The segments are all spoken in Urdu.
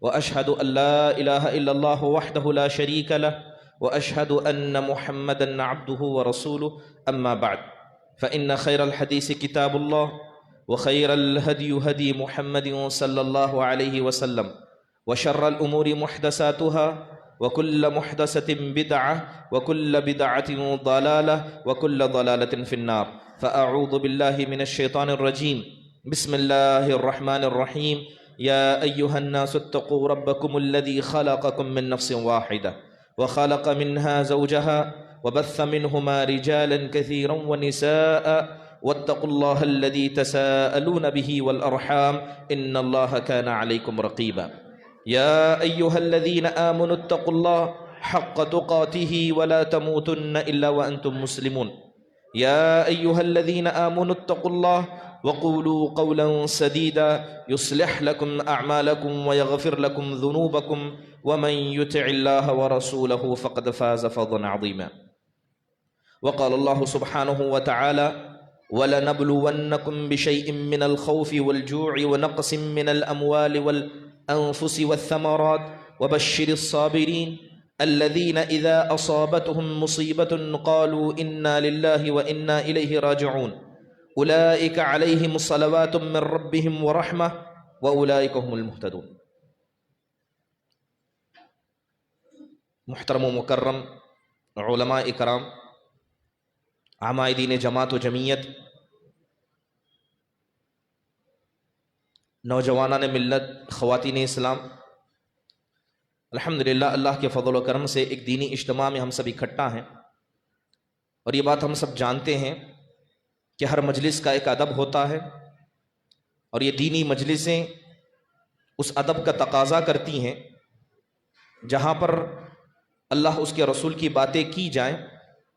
وأشهد أن لا إله إلا الله وحده لا شريك له وأشهد أن محمدا عبده ورسوله أما بعد فإن خير الحديث كتاب الله وخير الهدي هدي محمد صلى الله عليه وسلم وشر الأمور محدثاتها وكل محدثة بدعة وكل بدعة ضلالة وكل ضلالة في النار فأعوذ بالله من الشيطان الرجيم بسم الله الرحمن الرحيم يا أيها الناس اتقوا ربكم الذي خلقكم من نفس واحدة وخلق منها زوجها وبث منهما رجالا كثيرا ونساء واتقوا الله الذي تساءلون به والأرحام إن الله كان عليكم رقيبا يا أيها الذين آمنوا اتقوا الله حق تقاته ولا تموتن إلا وأنتم مسلمون يا أيها الذين آمنوا اتقوا الله وقولوا قولا سديدا يصلح لكم أعمالكم ويغفر لكم ذنوبكم ومن يطع الله ورسوله فقد فاز فوزا عظيما وقال الله سبحانه وتعالى وَلَنَبْلُوَنَّكُمْ بِشَيْءٍ مِّنَ الْخَوْفِ وَالْجُوعِ وَنَقْصٍ مِّنَ الْأَمْوَالِ وَالْأَنفُسِ وَالثَّمَرَاتِ وَبَشِّرِ الصَّابِرِينَ الَّذِينَ إِذَا أَصَابَتْهُم مُّصِيبَةٌ قَالُوا إِنَّا لِلَّهِ وَإِنَّا إِلَيْهِ رَاجِعُونَ أُولَٰئِكَ عَلَيْهِمْ صَلَوَاتٌ مِّن رَّبِّهِمْ وَرَحْمَةٌ وَأُولَٰئِكَ هُمُ الْمُهْتَدُونَ۔ محترم و مکرم علماء اکرام، عمائدین جماعت و جمعیت، نوجوانان ملت، خواتین اسلام، الحمدللہ اللہ کے فضل و کرم سے ایک دینی اجتماع میں ہم سب اکٹھا ہیں، اور یہ بات ہم سب جانتے ہیں کہ ہر مجلس کا ایک ادب ہوتا ہے، اور یہ دینی مجلسیں اس ادب کا تقاضا کرتی ہیں جہاں پر اللہ اس کے رسول کی باتیں کی جائیں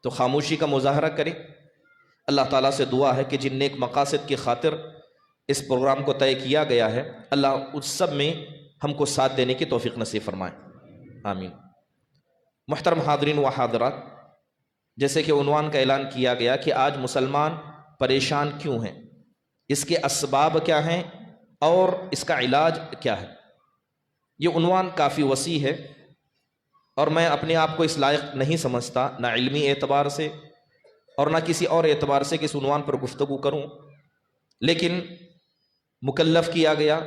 تو خاموشی کا مظاہرہ کرے۔ اللہ تعالیٰ سے دعا ہے کہ جن نیک مقاصد کی خاطر اس پروگرام کو طے کیا گیا ہے، اللہ اس سب میں ہم کو ساتھ دینے کی توفیق نصیب فرمائے، آمین۔ محترم حاضرین و حاضرات، جیسے کہ عنوان کا اعلان کیا گیا کہ آج مسلمان پریشان کیوں ہیں، اس کے اسباب کیا ہیں اور اس کا علاج کیا ہے۔ یہ عنوان کافی وسیع ہے اور میں اپنے آپ کو اس لائق نہیں سمجھتا، نہ علمی اعتبار سے اور نہ کسی اور اعتبار سے کہ اس عنوان پر گفتگو کروں، لیکن مکلف کیا گیا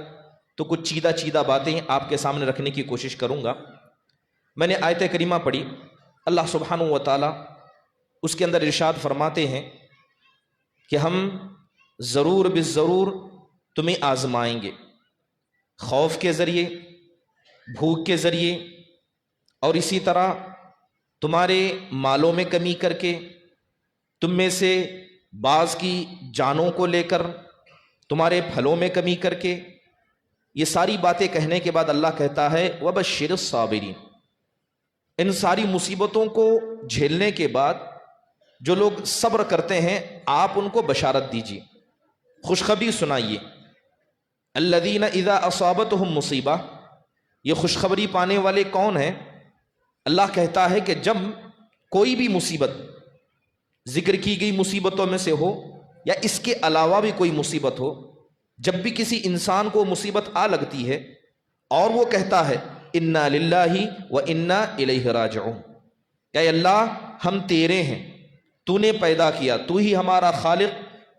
تو کچھ چیدہ باتیں آپ کے سامنے رکھنے کی کوشش کروں گا۔ میں نے آیت کریمہ پڑھی، اللہ سبحانہ و تعالیٰ اس کے اندر ارشاد فرماتے ہیں کہ ہم ضرور بالضرور تمہیں آزمائیں گے، خوف کے ذریعے، بھوک کے ذریعے، اور اسی طرح تمہارے مالوں میں کمی کر کے، تم میں سے بعض کی جانوں کو لے کر، تمہارے پھلوں میں کمی کر کے۔ یہ ساری باتیں کہنے کے بعد اللہ کہتا ہے وَبَشِّرِ الصَّابِرِينَ، ان ساری مصیبتوں کو جھیلنے کے بعد جو لوگ صبر کرتے ہیں آپ ان کو بشارت دیجیے، خوشخبری سنائیے۔ الَّذِينَ إِذَا أَصَابَتْهُم مُّصِيبَةٌ، یہ خوشخبری پانے والے کون ہیں؟ اللہ کہتا ہے کہ جب کوئی بھی مصیبت ذکر کی گئی مصیبتوں میں سے ہو یا اس کے علاوہ بھی کوئی مصیبت ہو، جب بھی کسی انسان کو مصیبت آ لگتی ہے اور وہ کہتا ہے انا للہ و انا الیہ راجعون، کہ اے اللہ ہم تیرے ہیں، تو نے پیدا کیا، تو ہی ہمارا خالق،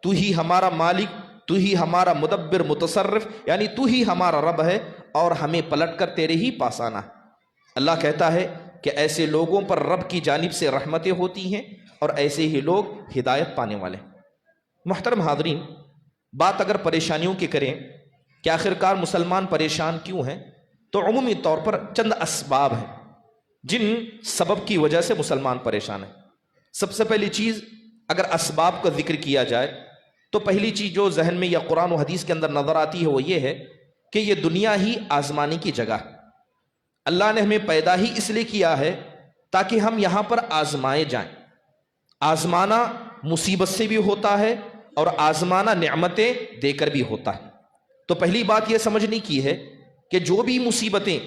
تو ہی ہمارا مالک، تو ہی ہمارا مدبر متصرف، یعنی تو ہی ہمارا رب ہے اور ہمیں پلٹ کر تیرے ہی پاس آنا ہے۔ اللہ کہتا ہے کہ ایسے لوگوں پر رب کی جانب سے رحمتیں ہوتی ہیں اور ایسے ہی لوگ ہدایت پانے والے ہیں۔ محترم حاضرین، بات اگر پریشانیوں کی کریں کہ آخرکار مسلمان پریشان کیوں ہیں، تو عمومی طور پر چند اسباب ہیں جن سبب کی وجہ سے مسلمان پریشان ہیں۔ سب سے پہلی چیز اگر اسباب کا ذکر کیا جائے تو پہلی چیز جو ذہن میں یا قرآن و حدیث کے اندر نظر آتی ہے وہ یہ ہے کہ یہ دنیا ہی آزمانی کی جگہ ہے۔ اللہ نے ہمیں پیدا ہی اس لیے کیا ہے تاکہ ہم یہاں پر آزمائے جائیں۔ آزمانا مصیبت سے بھی ہوتا ہے اور آزمانا نعمتیں دے کر بھی ہوتا ہے۔ تو پہلی بات یہ سمجھنے کی ہے کہ جو بھی مصیبتیں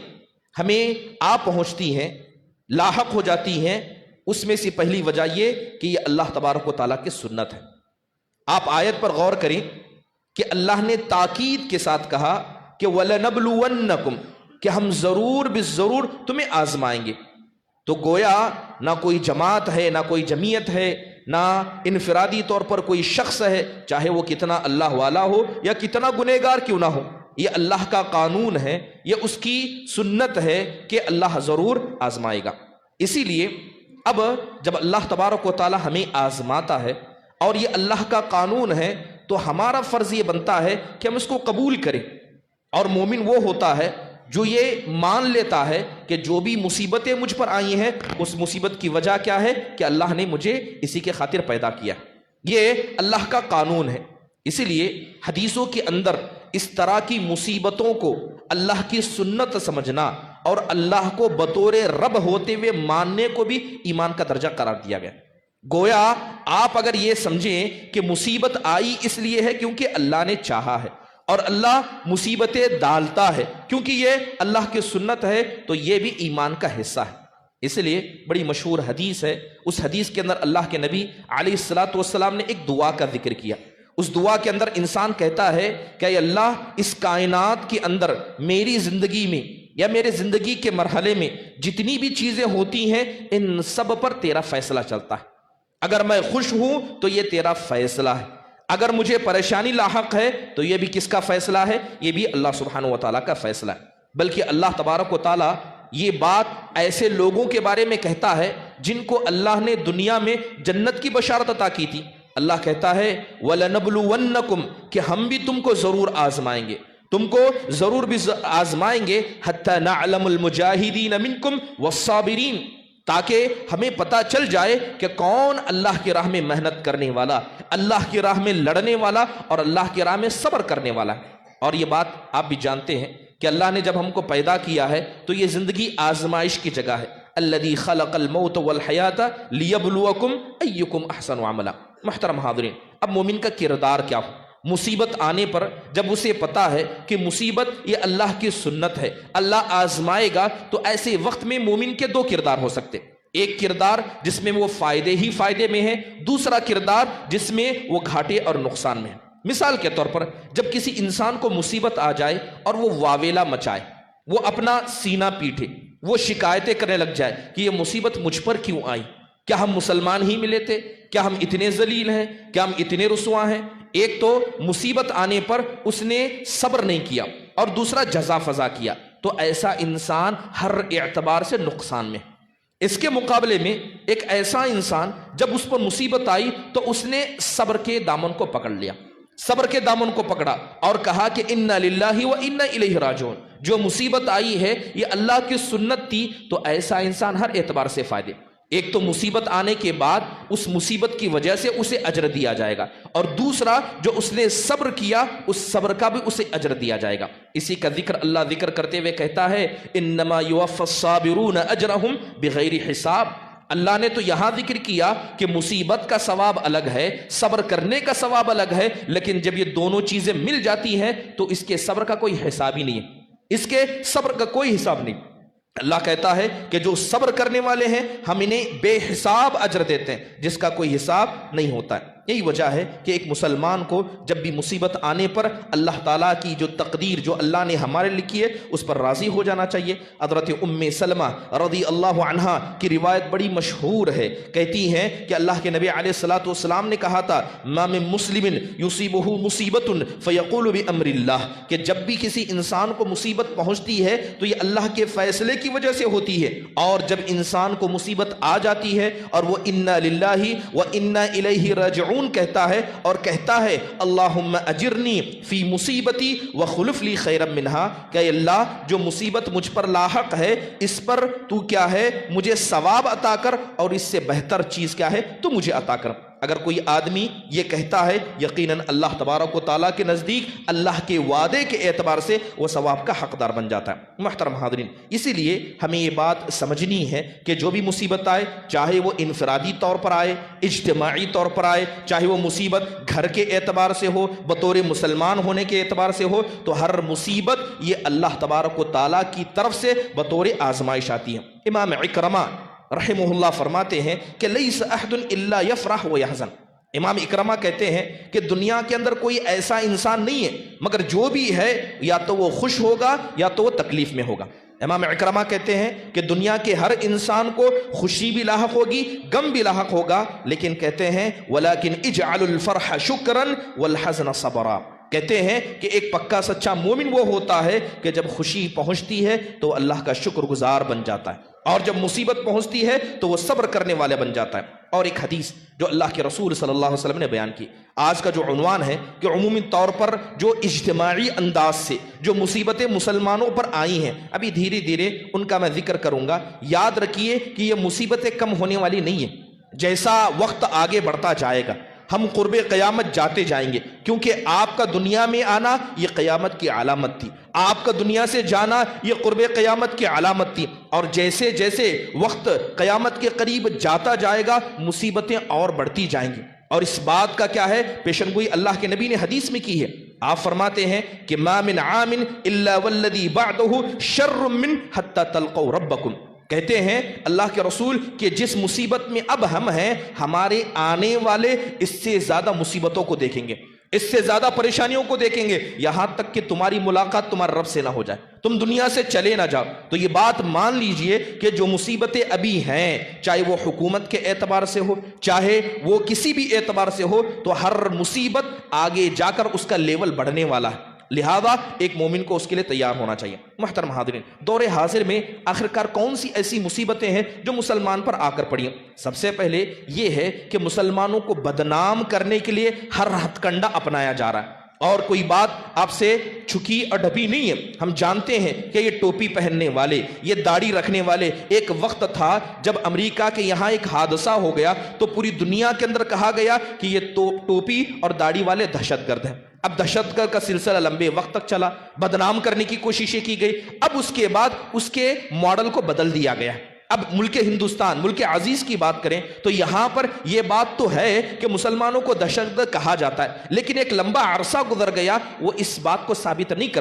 ہمیں آ پہنچتی ہیں، لاحق ہو جاتی ہیں، اس میں سے پہلی وجہ یہ کہ یہ اللہ تبارک و تعالیٰ کی سنت ہے۔ آپ آیت پر غور کریں کہ اللہ نے تاکید کے ساتھ کہا کہ وَلَنَبْلُوَنَّكُمْ، کہ ہم ضرور بالضرور تمہیں آزمائیں گے۔ تو گویا نہ کوئی جماعت ہے، نہ کوئی جمعیت ہے، نہ انفرادی طور پر کوئی شخص ہے، چاہے وہ کتنا اللہ والا ہو یا کتنا گنہگار کیوں نہ ہو، یہ اللہ کا قانون ہے، یہ اس کی سنت ہے کہ اللہ ضرور آزمائے گا۔ اسی لیے اب جب اللہ تبارک و تعالی ہمیں آزماتا ہے اور یہ اللہ کا قانون ہے، تو ہمارا فرض یہ بنتا ہے کہ ہم اس کو قبول کریں۔ اور مومن وہ ہوتا ہے جو یہ مان لیتا ہے کہ جو بھی مصیبتیں مجھ پر آئی ہیں اس مصیبت کی وجہ کیا ہے کہ اللہ نے مجھے اسی کے خاطر پیدا کیا، یہ اللہ کا قانون ہے۔ اسی لیے حدیثوں کے اندر اس طرح کی مصیبتوں کو اللہ کی سنت سمجھنا اور اللہ کو بطور رب ہوتے ہوئے ماننے کو بھی ایمان کا درجہ قرار دیا گیا۔ گویا آپ اگر یہ سمجھیں کہ مصیبت آئی اس لیے ہے کیونکہ اللہ نے چاہا ہے، اور اللہ مصیبتیں ڈالتا ہے کیونکہ یہ اللہ کی سنت ہے، تو یہ بھی ایمان کا حصہ ہے۔ اس لیے بڑی مشہور حدیث ہے، اس حدیث کے اندر اللہ کے نبی علیہ الصلوۃ والسلام نے ایک دعا کا ذکر کیا۔ اس دعا کے اندر انسان کہتا ہے کہ اے اللہ، اس کائنات کے اندر میری زندگی میں یا میرے زندگی کے مرحلے میں جتنی بھی چیزیں ہوتی ہیں ان سب پر تیرا فیصلہ چلتا ہے۔ اگر میں خوش ہوں تو یہ تیرا فیصلہ ہے، اگر مجھے پریشانی لاحق ہے تو یہ بھی کس کا فیصلہ ہے؟ یہ بھی اللہ سبحانہ و تعالیٰ کا فیصلہ ہے۔ بلکہ اللہ تبارک و تعالیٰ یہ بات ایسے لوگوں کے بارے میں کہتا ہے جن کو اللہ نے دنیا میں جنت کی بشارت عطا کی تھی۔ اللہ کہتا ہے وَلَنَبْلُوَنَّكُمْ، کہ ہم بھی تم کو ضرور آزمائیں گے، تم کو ضرور بھی آزمائیں گے، حَتَّى نَعْلَمُ الْمُجَاهِدِينَ مِنْكُمْ وَالصَّابِرِينَ، تاکہ ہمیں پتہ چل جائے کہ کون اللہ کی راہ میں محنت کرنے والا، اللہ کی راہ میں لڑنے والا اور اللہ کی راہ میں صبر کرنے والا ہے۔ اور یہ بات آپ بھی جانتے ہیں کہ اللہ نے جب ہم کو پیدا کیا ہے تو یہ زندگی آزمائش کی جگہ ہے۔ الذی خلق الموت والحیات لیبلوکم ایکم احسن عملا۔ محترم حاضرین، اب مومن کا کردار کیا ہو؟ مصیبت آنے پر جب اسے پتا ہے کہ مصیبت یہ اللہ کی سنت ہے، اللہ آزمائے گا، تو ایسے وقت میں مومن کے دو کردار ہو سکتے۔ ایک کردار جس میں وہ فائدے ہی فائدے میں ہے، دوسرا کردار جس میں وہ گھاٹے اور نقصان میں ہے۔ مثال کے طور پر جب کسی انسان کو مصیبت آ جائے اور وہ واویلا مچائے، وہ اپنا سینہ پیٹے، وہ شکایتیں کرنے لگ جائے کہ یہ مصیبت مجھ پر کیوں آئی، کیا ہم مسلمان ہی ملے تھے، کیا ہم اتنے ذلیل ہیں، کیا ہم اتنے رسوا ہیں۔ ایک تو مصیبت آنے پر اس نے صبر نہیں کیا اور دوسرا جزا فضا کیا، تو ایسا انسان ہر اعتبار سے نقصان میں۔ اس کے مقابلے میں ایک ایسا انسان جب اس پر مصیبت آئی تو اس نے صبر کے دامن کو پکڑ لیا، صبر کے دامن کو پکڑا اور کہا کہ انا للہ و انا الیہ راجعون، جو مصیبت آئی ہے یہ اللہ کی سنت تھی، تو ایسا انسان ہر اعتبار سے فائدے۔ ایک تو مصیبت آنے کے بعد اس مصیبت کی وجہ سے اسے اجر دیا جائے گا، اور دوسرا جو اس نے صبر کیا اس صبر کا بھی اسے اجر دیا جائے گا۔ اسی کا ذکر اللہ ذکر کرتے ہوئے کہتا ہے انما یوفی الصابرون اجرہم بغیر حساب۔ اللہ نے تو یہاں ذکر کیا کہ مصیبت کا ثواب الگ ہے، صبر کرنے کا ثواب الگ ہے، لیکن جب یہ دونوں چیزیں مل جاتی ہیں تو اس کے صبر کا کوئی حساب ہی نہیں ہے، اس کے صبر کا کوئی حساب نہیں۔ اللہ کہتا ہے کہ جو صبر کرنے والے ہیں ہم انہیں بے حساب اجر دیتے ہیں جس کا کوئی حساب نہیں ہوتا ہے۔ یہی وجہ ہے کہ ایک مسلمان کو جب بھی مصیبت آنے پر اللہ تعالیٰ کی جو تقدیر جو اللہ نے ہمارے لکھی ہے اس پر راضی ہو جانا چاہیے۔ حضرت ام سلمہ رضی اللہ عنہا کی روایت بڑی مشہور ہے، کہتی ہیں کہ اللہ کے نبی علیہ الصلوۃ والسلام نے کہا تھا ما من مسلم یصیبہ مصیبت فیقول بامر اللہ، کہ جب بھی کسی انسان کو مصیبت پہنچتی ہے تو یہ اللہ کے فیصلے کی وجہ سے ہوتی ہے، اور جب انسان کو مصیبت آ جاتی ہے اور وہ انا للہ و انا الیہ راجعون کہتا ہے اور کہتا ہے اللہم اجرنی فی مصیبتی وخلف لی خیرا منہا، کہ اللہ جو مصیبت مجھ پر لاحق ہے اس پر تو کیا ہے مجھے ثواب عطا کر، اور اس سے بہتر چیز کیا ہے تو مجھے عطا کر۔ اگر کوئی آدمی یہ کہتا ہے یقیناً اللہ تبارک و تعالیٰ کے نزدیک اللہ کے وعدے کے اعتبار سے وہ ثواب کا حقدار بن جاتا ہے۔ محترم حاضرین، اسی لیے ہمیں یہ بات سمجھنی ہے کہ جو بھی مصیبت آئے، چاہے وہ انفرادی طور پر آئے، اجتماعی طور پر آئے، چاہے وہ مصیبت گھر کے اعتبار سے ہو، بطور مسلمان ہونے کے اعتبار سے ہو، تو ہر مصیبت یہ اللہ تبارک و تعالیٰ کی طرف سے بطور آزمائش آتی ہے۔ امام عکرمہ رحمہ اللہ فرماتے ہیں کہ لیس احد الا یفرح و یحزن، امام اکرمہ کہتے ہیں کہ دنیا کے اندر کوئی ایسا انسان نہیں ہے مگر جو بھی ہے یا تو وہ خوش ہوگا یا تو وہ تکلیف میں ہوگا۔ امام اکرمہ کہتے ہیں کہ دنیا کے ہر انسان کو خوشی بھی لاحق ہوگی، غم بھی لاحق ہوگا، لیکن کہتے ہیں وَلَكِنْ اجْعَلُوا الْفَرْحَ شُكْرًا وَالْحَزْنَ صَبْرًا۔ کہتے ہیں کہ ایک پکا سچا مومن وہ ہوتا ہے کہ جب خوشی پہنچتی ہے تو اللہ کا شکر گزار بن جاتا ہے، اور جب مصیبت پہنچتی ہے تو وہ صبر کرنے والے بن جاتا ہے۔ اور ایک حدیث جو اللہ کے رسول صلی اللہ علیہ وسلم نے بیان کی، آج کا جو عنوان ہے کہ عمومی طور پر جو اجتماعی انداز سے جو مصیبتیں مسلمانوں پر آئی ہیں، ابھی دھیرے دھیرے ان کا میں ذکر کروں گا۔ یاد رکھیے کہ یہ مصیبتیں کم ہونے والی نہیں ہیں، جیسا وقت آگے بڑھتا جائے گا ہم قرب قیامت جاتے جائیں گے، کیونکہ آپ کا دنیا میں آنا یہ قیامت کی علامت تھی، آپ کا دنیا سے جانا یہ قرب قیامت کی علامت تھی، اور جیسے جیسے وقت قیامت کے قریب جاتا جائے گا مصیبتیں اور بڑھتی جائیں گی۔ اور اس بات کا کیا ہے پیشن گوئی اللہ کے نبی نے حدیث میں کی ہے۔ آپ فرماتے ہیں کہ ما من عام الا والذی بعدہ شر من حتی تلقوا ربکم۔ کہتے ہیں اللہ کے رسول کہ جس مصیبت میں اب ہم ہیں، ہمارے آنے والے اس سے زیادہ مصیبتوں کو دیکھیں گے، اس سے زیادہ پریشانیوں کو دیکھیں گے، یہاں تک کہ تمہاری ملاقات تمہارے رب سے نہ ہو جائے، تم دنیا سے چلے نہ جاؤ۔ تو یہ بات مان لیجئے کہ جو مصیبتیں ابھی ہیں، چاہے وہ حکومت کے اعتبار سے ہو، چاہے وہ کسی بھی اعتبار سے ہو، تو ہر مصیبت آگے جا کر اس کا لیول بڑھنے والا ہے، لہذا ایک مومن کو اس کے لیے تیار ہونا چاہیے۔ محترم حاضرین، دور حاضر میں آخرکار کون سی ایسی مصیبتیں ہیں جو مسلمان پر آ کر پڑی ہیں؟ سب سے پہلے یہ ہے کہ مسلمانوں کو بدنام کرنے کے لیے ہر ہتھ کنڈا اپنایا جا رہا ہے، اور کوئی بات آپ سے چھکی اور ڈھپی نہیں ہے۔ ہم جانتے ہیں کہ یہ ٹوپی پہننے والے، یہ داڑھی رکھنے والے، ایک وقت تھا جب امریکہ کے یہاں ایک حادثہ ہو گیا تو پوری دنیا کے اندر کہا گیا کہ یہ ٹوپی اور داڑھی والے دہشت گرد ہیں۔ اب دہشت گرد کا سلسلہ لمبے وقت تک چلا، بدنام کرنے کی کوششیں کی گئی، اب اس کے بعد اس کے ماڈل کو بدل دیا گیا۔ اب ملک ہندوستان، ملک عزیز کی بات کریں تو یہاں پر یہ بات تو ہے کہ مسلمانوں کو دہشت گرد کہا جاتا ہے، لیکن ایک لمبا عرصہ گزر گیا، وہ اس بات کو ثابت نہیں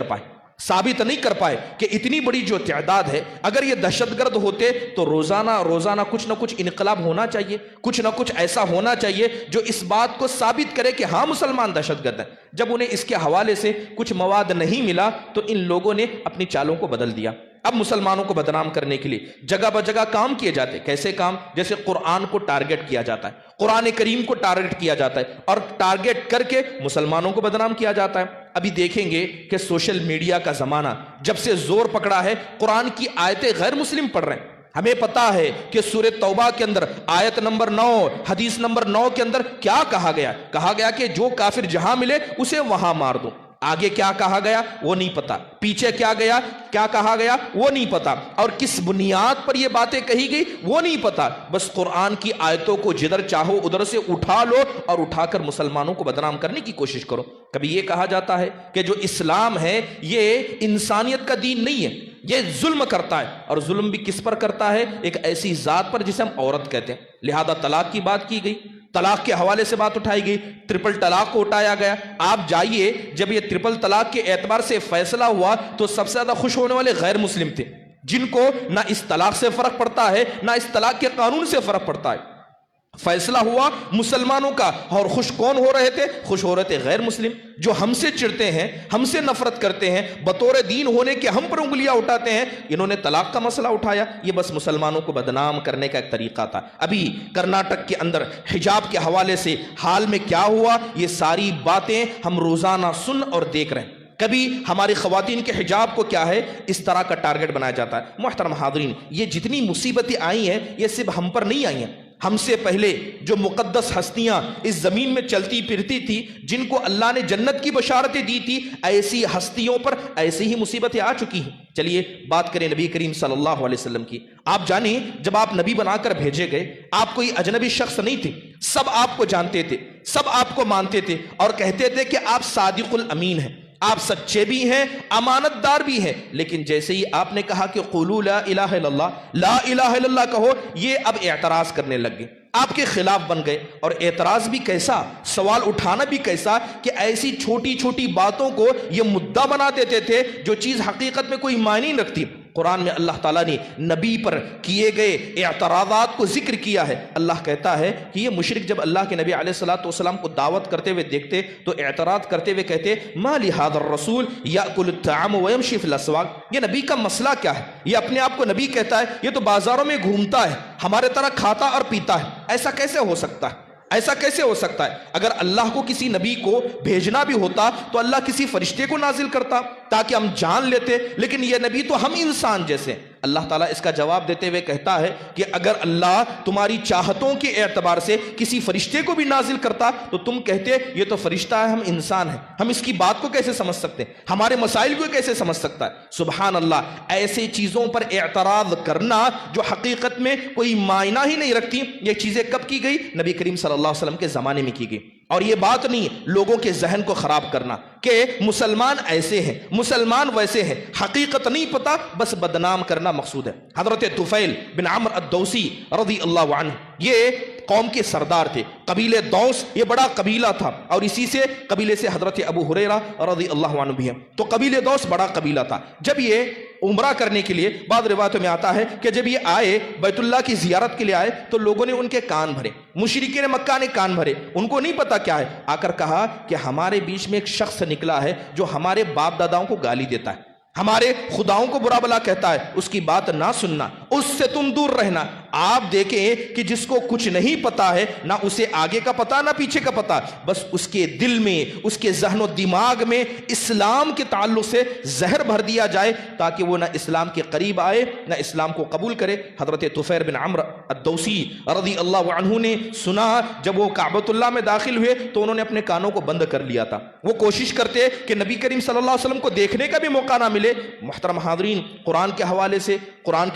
کر پائے کہ اتنی بڑی جو تعداد ہے، اگر یہ دہشت گرد ہوتے تو روزانہ کچھ نہ کچھ انقلاب ہونا چاہیے، کچھ نہ کچھ ایسا ہونا چاہیے جو اس بات کو ثابت کرے کہ ہاں مسلمان دہشت گرد ہیں۔ جب انہیں اس کے حوالے سے کچھ مواد نہیں ملا تو ان لوگوں نے اپنی چالوں کو بدل دیا۔ اب مسلمانوں کو بدنام کرنے کے لیے جگہ بجگہ کام کیے جاتے، کیسے کام؟ جیسے قرآن کو ٹارگٹ کیا جاتا ہے، قرآن کریم کو ٹارگٹ کیا جاتا ہے، اور ٹارگٹ کر کے مسلمانوں کو بدنام کیا جاتا ہے۔ ابھی دیکھیں گے کہ سوشل میڈیا کا زمانہ جب سے زور پکڑا ہے، قرآن کی آیتیں غیر مسلم پڑھ رہے ہیں۔ ہمیں پتا ہے کہ سورہ توبہ کے اندر آیت نمبر 9 حدیث نمبر 9 کے اندر کیا کہا گیا کہ جو کافر جہاں ملے اسے وہاں مار دو۔ آگے کیا کہا گیا وہ نہیں پتا، پیچھے کیا کہا گیا وہ نہیں پتا، اور کس بنیاد پر یہ باتیں کہی گئی وہ نہیں پتا۔ بس قرآن کی آیتوں کو جدھر چاہو ادھر سے اٹھا لو اور اٹھا کر مسلمانوں کو بدنام کرنے کی کوشش کرو۔ کبھی یہ کہا جاتا ہے کہ جو اسلام ہے یہ انسانیت کا دین نہیں ہے، یہ ظلم کرتا ہے، اور ظلم بھی کس پر کرتا ہے؟ ایک ایسی ذات پر جسے ہم عورت کہتے ہیں۔ لہذا طلاق کی بات کی گئی، طلاق کے حوالے سے بات اٹھائی گئی، ٹرپل طلاق کو اٹھایا گیا۔ آپ جائیے، جب یہ ٹرپل طلاق کے اعتبار سے فیصلہ ہوا تو سب سے زیادہ خوش ہونے والے غیر مسلم تھے، جن کو نہ اس طلاق سے فرق پڑتا ہے نہ اس طلاق کے قانون سے فرق پڑتا ہے۔ فیصلہ ہوا مسلمانوں کا، اور خوش کون ہو رہے تھے؟ خوش ہو رہے تھے غیر مسلم، جو ہم سے چڑھتے ہیں، ہم سے نفرت کرتے ہیں، بطور دین ہونے کے ہم پر انگلیاں اٹھاتے ہیں۔ انہوں نے طلاق کا مسئلہ اٹھایا، یہ بس مسلمانوں کو بدنام کرنے کا ایک طریقہ تھا۔ ابھی کرناٹک کے اندر حجاب کے حوالے سے حال میں کیا ہوا، یہ ساری باتیں ہم روزانہ سن اور دیکھ رہے ہیں۔ کبھی ہماری خواتین کے حجاب کو کیا ہے اس طرح کا ٹارگٹ بنایا جاتا ہے۔ محترم حاضرین، یہ جتنی مصیبتیں آئی ہیں یہ صرف ہم پر نہیں آئی ہیں، ہم سے پہلے جو مقدس ہستیاں اس زمین میں چلتی پھرتی تھی، جن کو اللہ نے جنت کی بشارتیں دی تھی، ایسی ہستیوں پر ایسی ہی مصیبتیں آ چکی ہیں۔ چلیے بات کریں نبی کریم صلی اللہ علیہ وسلم کی۔ آپ جانیں جب آپ نبی بنا کر بھیجے گئے، آپ کوئی اجنبی شخص نہیں تھے، سب آپ کو جانتے تھے، سب آپ کو مانتے تھے، اور کہتے تھے کہ آپ صادق الامین ہیں، آپ سچے بھی ہیں، امانت دار بھی ہیں۔ لیکن جیسے ہی آپ نے کہا کہ قولوا لا الہ الا اللہ، لا الہ الا اللہ کہو، یہ اب اعتراض کرنے لگ گئے، آپ کے خلاف بن گئے۔ اور اعتراض بھی کیسا، سوال اٹھانا بھی کیسا کہ ایسی چھوٹی چھوٹی باتوں کو یہ مدعا بنا دیتے تھے جو چیز حقیقت میں کوئی معنی نہیں رکھتی۔ قرآن میں اللہ تعالیٰ نے نبی پر کیے گئے اعتراضات کو ذکر کیا ہے۔ اللہ کہتا ہے کہ یہ مشرک جب اللہ کے نبی علیہ الصلوۃ والسلام کو دعوت کرتے ہوئے دیکھتے تو اعتراض کرتے ہوئے کہتے ما لہذا الرسول یاکل الطعام ویمشی فی الاسواق، یہ نبی کا مسئلہ کیا ہے؟ یہ اپنے آپ کو نبی کہتا ہے، یہ تو بازاروں میں گھومتا ہے، ہمارے طرح کھاتا اور پیتا ہے، ایسا کیسے ہو سکتا ہے؟ ایسا کیسے ہو سکتا ہے؟ اگر اللہ کو کسی نبی کو بھیجنا بھی ہوتا تو اللہ کسی فرشتے کو نازل کرتا تاکہ ہم جان لیتے، لیکن یہ نبی تو ہم انسان جیسے۔ اللہ تعالیٰ اس کا جواب دیتے ہوئے کہتا ہے کہ اگر اللہ تمہاری چاہتوں کے اعتبار سے کسی فرشتے کو بھی نازل کرتا تو تم کہتے یہ تو فرشتہ ہے، ہم انسان ہیں، ہم اس کی بات کو کیسے سمجھ سکتے ہیں، ہمارے مسائل کو کیسے سمجھ سکتا ہے؟ سبحان اللہ، ایسے چیزوں پر اعتراض کرنا جو حقیقت میں کوئی معنی ہی نہیں رکھتی، یہ چیزیں کب کی گئی؟ نبی کریم صلی اللہ علیہ وسلم کے زمانے میں کی گئی۔ اور یہ بات نہیں لوگوں کے ذہن کو خراب کرنا کہ مسلمان ایسے ہیں، مسلمان ویسے ہیں، حقیقت نہیں پتا، بس بدنام کرنا مقصود ہے۔ حضرت طفیل بن عمرو الدوسی رضی اللہ عنہ یہ قوم کے سردار تھے، قبیلے دوس، یہ بڑا قبیلہ تھا، اور اسی سے قبیلے سے حضرت ابو ہریرہ رضی اللہ عنہ بھی ہیں۔ تو قبیلے دوس بڑا قبیلہ تھا۔ جب یہ عمرہ کرنے کے لیے، بعض روایتوں میں آتا ہے کہ جب یہ آئے بیت اللہ کی زیارت کے لیے آئے تو لوگوں نے ان کے کان بھرے، مشرکین مکہ نے کان بھرے، ان کو نہیں پتا کیا ہے، آ کر کہا کہ ہمارے بیچ میں ایک شخص نکلا ہے جو ہمارے باپ داداؤں کو گالی دیتا ہے، ہمارے خداؤں کو برا بلا کہتا ہے، اس کی بات نہ سننا، اس سے تم دور رہنا۔ آپ دیکھیں کہ جس کو کچھ نہیں پتا ہے، نہ اسے آگے کا پتا نہ پیچھے کا پتا، بس اس کے دل میں، اس کے ذہن و دماغ میں اسلام کے تعلق سے زہر بھر دیا جائے تاکہ وہ نہ اسلام کے قریب آئے نہ اسلام کو قبول کرے۔ حضرت طفیل بن عمرو الدوسی رضی اللہ عنہ نے سنا، جب وہ کعبۃ اللہ میں داخل ہوئے تو انہوں نے اپنے کانوں کو بند کر لیا تھا، وہ کوشش کرتے کہ نبی کریم صلی اللہ علیہ وسلم کو دیکھنے کا بھی موقع نہ ملے۔ محترم حاضرین، قرآن کے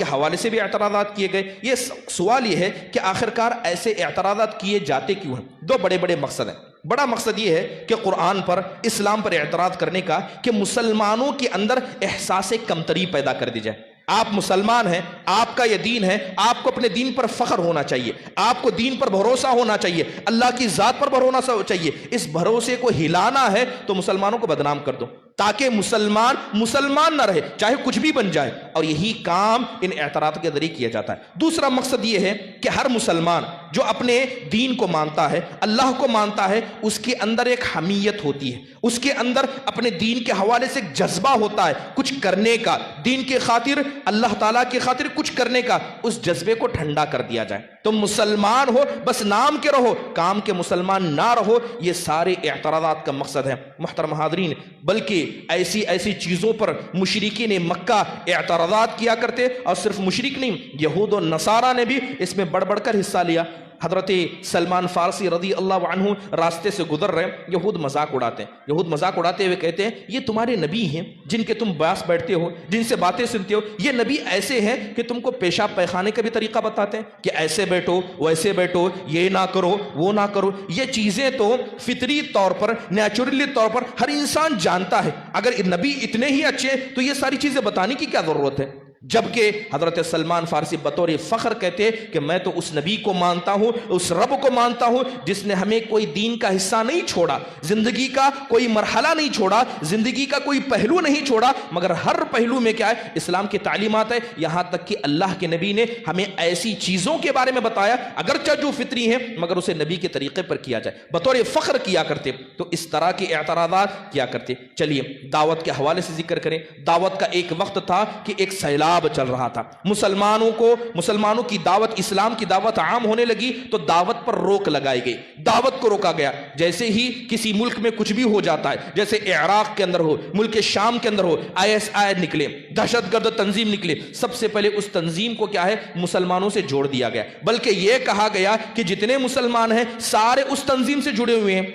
حوالے سے بھی اعتراضات کیے گئے۔ یہ سوال یہ ہے کہ آخرکار ایسے اعتراضات کیے جاتے کیوں ہیں؟ دو بڑے بڑے مقصد ہیں۔ بڑا مقصد یہ ہے کہ قرآن پر، اسلام پر اعتراض کرنے کا کہ مسلمانوں کے اندر احساس کمتری پیدا کر دی جائے۔ آپ مسلمان ہیں، آپ کا یہ دین ہے، آپ کو اپنے دین پر فخر ہونا چاہیے، آپ کو دین پر بھروسہ ہونا چاہیے، اللہ کی ذات پر بھروسہ ہونا چاہیے۔ اس بھروسے کو ہلانا ہے تو مسلمانوں کو بدنام کر دو تاکہ مسلمان نہ رہے، چاہے کچھ بھی بن جائے، اور یہی کام ان اعتراض کے ذریعے کیا جاتا ہے۔ دوسرا مقصد یہ ہے کہ ہر مسلمان جو اپنے دین کو مانتا ہے، اللہ کو مانتا ہے، اس کے اندر ایک حمیت ہوتی ہے، اس کے اندر اپنے دین کے حوالے سے ایک جذبہ ہوتا ہے کچھ کرنے کا، دین کے خاطر، اللہ تعالیٰ کی خاطر کچھ کرنے کا، اس جذبے کو ٹھنڈا کر دیا جائے۔ تم مسلمان ہو، بس نام کے رہو، کام کے مسلمان نہ رہو، یہ سارے اعتراضات کا مقصد ہے۔ محترم حاضرین، بلکہ ایسی چیزوں پر مشرکین مکہ اعتراضات کیا کرتے، اور صرف مشرک نہیں، یہود و نصارہ نے بھی اس میں بڑھ بڑھ کر حصہ لیا۔ حضرت سلمان فارسی رضی اللہ عنہ راستے سے گزر رہے، یہود مذاق اڑاتے ہیں، یہود مذاق اڑاتے ہوئے کہتے ہیں یہ تمہارے نبی ہیں جن کے تم باس بیٹھتے ہو، جن سے باتیں سنتے ہو، یہ نبی ایسے ہیں کہ تم کو پیشاب پیخانے کا بھی طریقہ بتاتے ہیں کہ ایسے بیٹھو، ویسے بیٹھو، یہ نہ کرو، وہ نہ کرو۔ یہ چیزیں تو فطری طور پر، نیچرلی طور پر ہر انسان جانتا ہے، اگر نبی اتنے ہی اچھے تو یہ ساری چیزیں بتانے کی کیا ضرورت ہے؟ جبکہ حضرت سلمان فارسی بطور فخر کہتے کہ میں تو اس نبی کو مانتا ہوں، اس رب کو مانتا ہوں جس نے ہمیں کوئی دین کا حصہ نہیں چھوڑا، زندگی کا کوئی مرحلہ نہیں چھوڑا، زندگی کا کوئی پہلو نہیں چھوڑا، مگر ہر پہلو میں کیا ہے؟ اسلام کی تعلیمات ہے۔ یہاں تک کہ اللہ کے نبی نے ہمیں ایسی چیزوں کے بارے میں بتایا اگرچہ جو فطری ہیں مگر اسے نبی کے طریقے پر کیا جائے، بطور فخر کیا کرتے۔ تو اس طرح کے اعتراضات کیا کرتے۔ چلیے دعوت کے حوالے سے ذکر کریں۔ دعوت کا ایک وقت تھا کہ ایک سیلاب چل رہا تھا، مسلمانوں کی دعوت، اسلام کی دعوت عام ہونے لگی تو دعوت پر روک لگائی گئی، دعوت کو روکا گیا۔ جیسے ہی کسی ملک میں کچھ بھی ہو جاتا ہے، جیسے عراق کے اندر ہو، ملک شام کے اندر ہو، ISI نکلے، دہشت گرد تنظیم نکلے، سب سے پہلے اس تنظیم کو کیا ہے؟ مسلمانوں سے جوڑ دیا گیا، بلکہ یہ کہا گیا کہ جتنے مسلمان ہیں سارے اس تنظیم سے جڑے ہوئے ہیں۔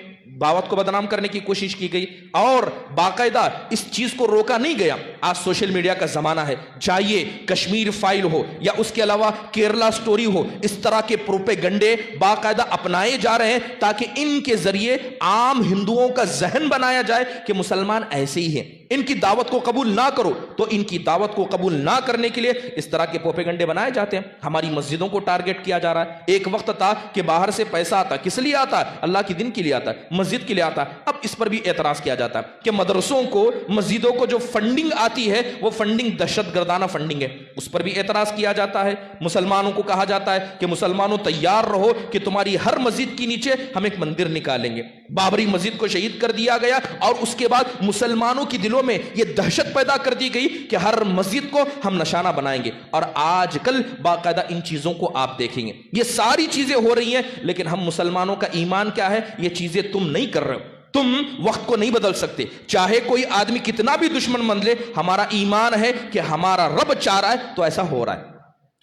دعوت کو بدنام کرنے کی کوشش کی گئی اور باقاعدہ اس چیز کو روکا نہیں گیا۔ آج سوشل میڈیا کا زمانہ ہے، چاہیے کشمیر فائل ہو یا اس کے علاوہ کیرلا سٹوری ہو، اس طرح کے پروپیگنڈے باقاعدہ اپنائے جا رہے ہیں تاکہ ان کے ذریعے عام ہندوؤں کا ذہن بنایا جائے کہ مسلمان ایسے ہی ہیں، ان کی دعوت کو قبول نہ کرو، تو ان کی دعوت کو قبول نہ کرنے کے لیے اس طرح کے پروپیگنڈے بنائے جاتے ہیں. ہماری مسجدوں کو ٹارگٹ کیا جا رہا ہے. ایک وقت تھا کہ باہر سے پیسہ آتا، کس لیے آتا ہے؟ اللہ کے دن کے لیے آتا ہے، مسجد کے لیے آتا ہے. اب اس پر بھی اعتراض کیا جاتا ہے کہ مدرسوں کو، مسجدوں کو جو فنڈنگ آتی ہے وہ فنڈنگ دہشت گردانہ فنڈنگ ہے. اس پر بھی اعتراض کیا جاتا ہے. مسلمانوں کو کہا جاتا ہے کہ مسلمانوں تیار رہو کہ تمہاری ہر مسجد کے نیچے ہم ایک مندر نکالیں گے. بابری مسجد کو شہید کر دیا گیا اور اس کے بعد مسلمانوں کی دلوں میں یہ دہشت پیدا کر دی گئی کہ ہر مسجد کو ہم نشانہ بنائیں گے. اور آج کل باقاعدہ ان چیزوں کو آپ دیکھیں گے، یہ ساری چیزیں ہو رہی ہیں، لیکن ہم مسلمانوں کا ایمان کیا ہے؟ یہ چیزیں تم نہیں کر رہے ہو. تم وقت کو نہیں بدل سکتے، چاہے کوئی آدمی کتنا بھی دشمن مان لے. ہمارا ایمان ہے کہ ہمارا رب چاہ رہا ہے تو ایسا ہو رہا ہے.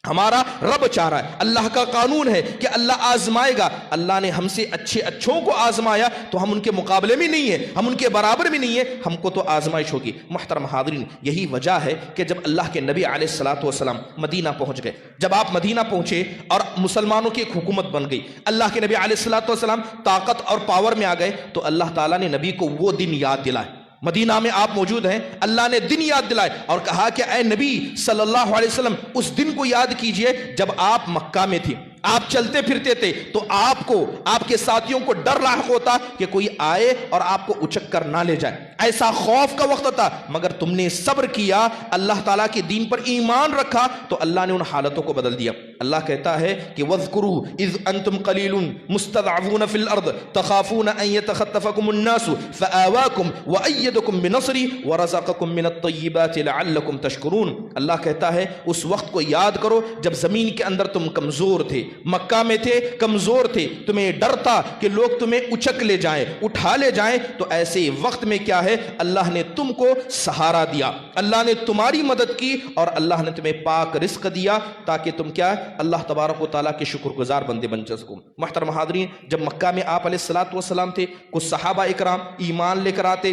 ہمارا رب چاہ رہا ہے، اللہ کا قانون ہے کہ اللہ آزمائے گا. اللہ نے ہم سے اچھوں کو آزمایا تو ہم ان کے مقابلے میں نہیں ہیں، ہم ان کے برابر بھی نہیں ہیں، ہم کو تو آزمائش ہوگی. محترم حاضرین، یہی وجہ ہے کہ جب اللہ کے نبی علیہ الصلوۃ والسلام مدینہ پہنچ گئے، جب آپ مدینہ پہنچے اور مسلمانوں کی ایک حکومت بن گئی، اللہ کے نبی علیہ الصلوۃ والسلام طاقت اور پاور میں آ گئے، تو اللہ تعالیٰ نے نبی کو وہ دن یاد دلائے. مدینہ میں آپ موجود ہیں، اللہ نے دن یاد دلائے اور کہا کہ اے نبی صلی اللہ علیہ وسلم اس دن کو یاد کیجئے جب آپ مکہ میں تھے، آپ چلتے پھرتے تھے تو آپ کو، آپ کے ساتھیوں کو ڈر لاحق ہوتا کہ کوئی آئے اور آپ کو اچک کر نہ لے جائے. ایسا خوف کا وقت تھا، مگر تم نے صبر کیا، اللہ تعالیٰ کے دین پر ایمان رکھا تو اللہ نے ان حالتوں کو بدل دیا. اللہ کہتا ہے کہ وَاذْكُرُوا إِذْ أَنْتُمْ قَلِيلٌ مُسْتَضْعَفُونَ فِي الْأَرْضِ تَخَافُونَ أَنْ يَتَخَطَّفَكُمُ النَّاسُ فَآوَاكُمْ وَأَيَّدَكُمْ بِنَصْرِهِ وَرَزَقَكُمْ مِنَ الطَّيِّبَاتِ لَعَلَّكُمْ تَشْكُرُونَ. اللہ کہتا ہے اس وقت کو یاد کرو جب زمین کے اندر تم کمزور تھے، مکہ میں تھے، کمزور تھے، تمہیں ڈر تھا کہ لوگ تمہیں اچک لے جائیں، اٹھا لے جائیں. تو ایسے وقت میں کیا ہے؟ اللہ نے تم کو سہارا دیا، اللہ نے تمہاری مدد کی اور اللہ نے تمہیں پاک رزق دیا تاکہ تم کیا؟ اللہ تبارک و تعالیٰ کے شکر گزار بندے بن سکو. محترم حاضرین، جب مکہ میں آپ علیہ الصلوۃ والسلام تھے، کچھ صحابہ اکرام ایمان لے کر آتے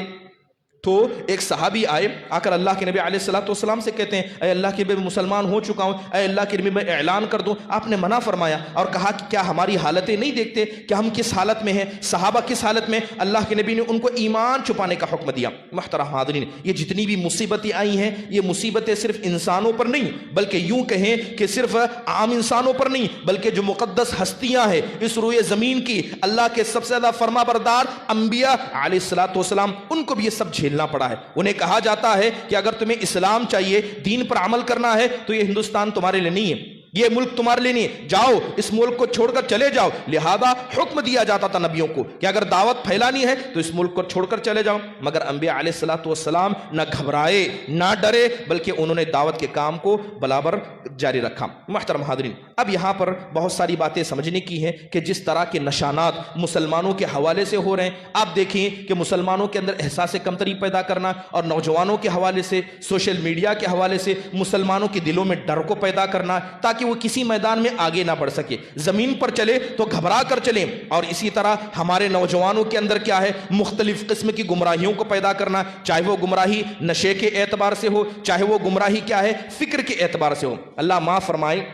تو ایک صحابی آئے، آ کر اللہ کے نبی علیہ الصلوۃ والسلام سے کہتے ہیں اے اللہ کے نبی میں مسلمان ہو چکا ہوں، اے اللہ کے نبی میں اعلان کر دوں. آپ نے منع فرمایا اور کہا کہ کیا ہماری حالتیں نہیں دیکھتے کہ ہم کس حالت میں ہیں، صحابہ کس حالت میں؟ اللہ کے نبی نے ان کو ایمان چھپانے کا حکم دیا. محترم حاضرین، یہ جتنی بھی مصیبتیں آئی ہیں، یہ مصیبتیں صرف انسانوں پر نہیں، بلکہ یوں کہیں کہ صرف عام انسانوں پر نہیں، بلکہ جو مقدس ہستیاں ہیں اس روئے زمین کی، اللہ کے سب سے زیادہ فرما بردار انبیاء علیہ الصلوۃ والسلام، ان کو بھی یہ سب جھیلنا پڑا ہے. انہیں کہا جاتا ہے کہ اگر تمہیں اسلام چاہیے، دین پر عمل کرنا ہے تو یہ ہندوستان تمہارے لیے نہیں ہے، یہ ملک تمہارے لیے نہیں ہے، جاؤ اس ملک کو چھوڑ کر چلے جاؤ. لہذا حکم دیا جاتا تھا نبیوں کو کہ اگر دعوت پھیلانی ہے تو اس ملک کو چھوڑ کر چلے جاؤ. مگر انبیاء علیہ الصلوۃ والسلام نہ گھبرائے نہ ڈرے، بلکہ انہوں نے دعوت کے کام کو برابر جاری رکھا. محترم حاضرین، اب یہاں پر بہت ساری باتیں سمجھنے کی ہیں کہ جس طرح کے نشانات مسلمانوں کے حوالے سے ہو رہے ہیں، آپ دیکھیں کہ مسلمانوں کے اندر احساس کمتری پیدا کرنا اور نوجوانوں کے حوالے سے، سوشل میڈیا کے حوالے سے مسلمانوں کے دلوں میں ڈر کو پیدا کرنا تاکہ وہ کسی میدان میں آگے نہ بڑھ سکے، زمین پر چلے تو گھبرا کر چلیں. اور اسی طرح ہمارے نوجوانوں کے اندر کیا ہے؟ مختلف قسم کی گمراہیوں کو پیدا کرنا، چاہے وہ گمراہی نشے کے اعتبار سے ہو، چاہے وہ گمراہی کیا ہے؟ فکر کے اعتبار سے ہو. اللہ معاف فرمائے،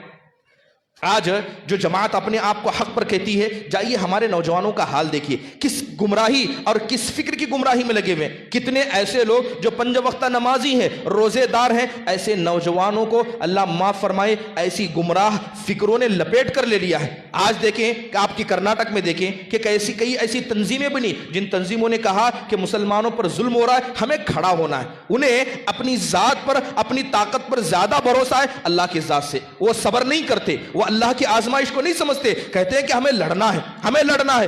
آج جو جماعت اپنے آپ کو حق پر کہتی ہے، جائیے ہمارے نوجوانوں کا حال دیکھیے، کس گمراہی اور کس فکر کی گمراہی میں لگے ہوئے. کتنے ایسے لوگ جو پنج وقتہ نمازی ہیں، روزے دار ہیں، ایسے نوجوانوں کو اللہ معاف فرمائے ایسی گمراہ فکروں نے لپیٹ کر لے لیا ہے. آج دیکھیں کہ آپ کی کرناٹک میں دیکھیں کہ کئی ایسی تنظیمیں بنی جن تنظیموں نے کہا کہ مسلمانوں پر ظلم ہو رہا ہے، ہمیں کھڑا ہونا ہے. انہیں اپنی ذات پر، اپنی طاقت پر زیادہ بھروسہ ہے اللہ کی ذات سے. وہ صبر نہیں کرتے، وہ اللہ کی آزمائش کو نہیں سمجھتے، کہتے ہیں کہ ہمیں لڑنا ہے، ہمیں لڑنا ہے.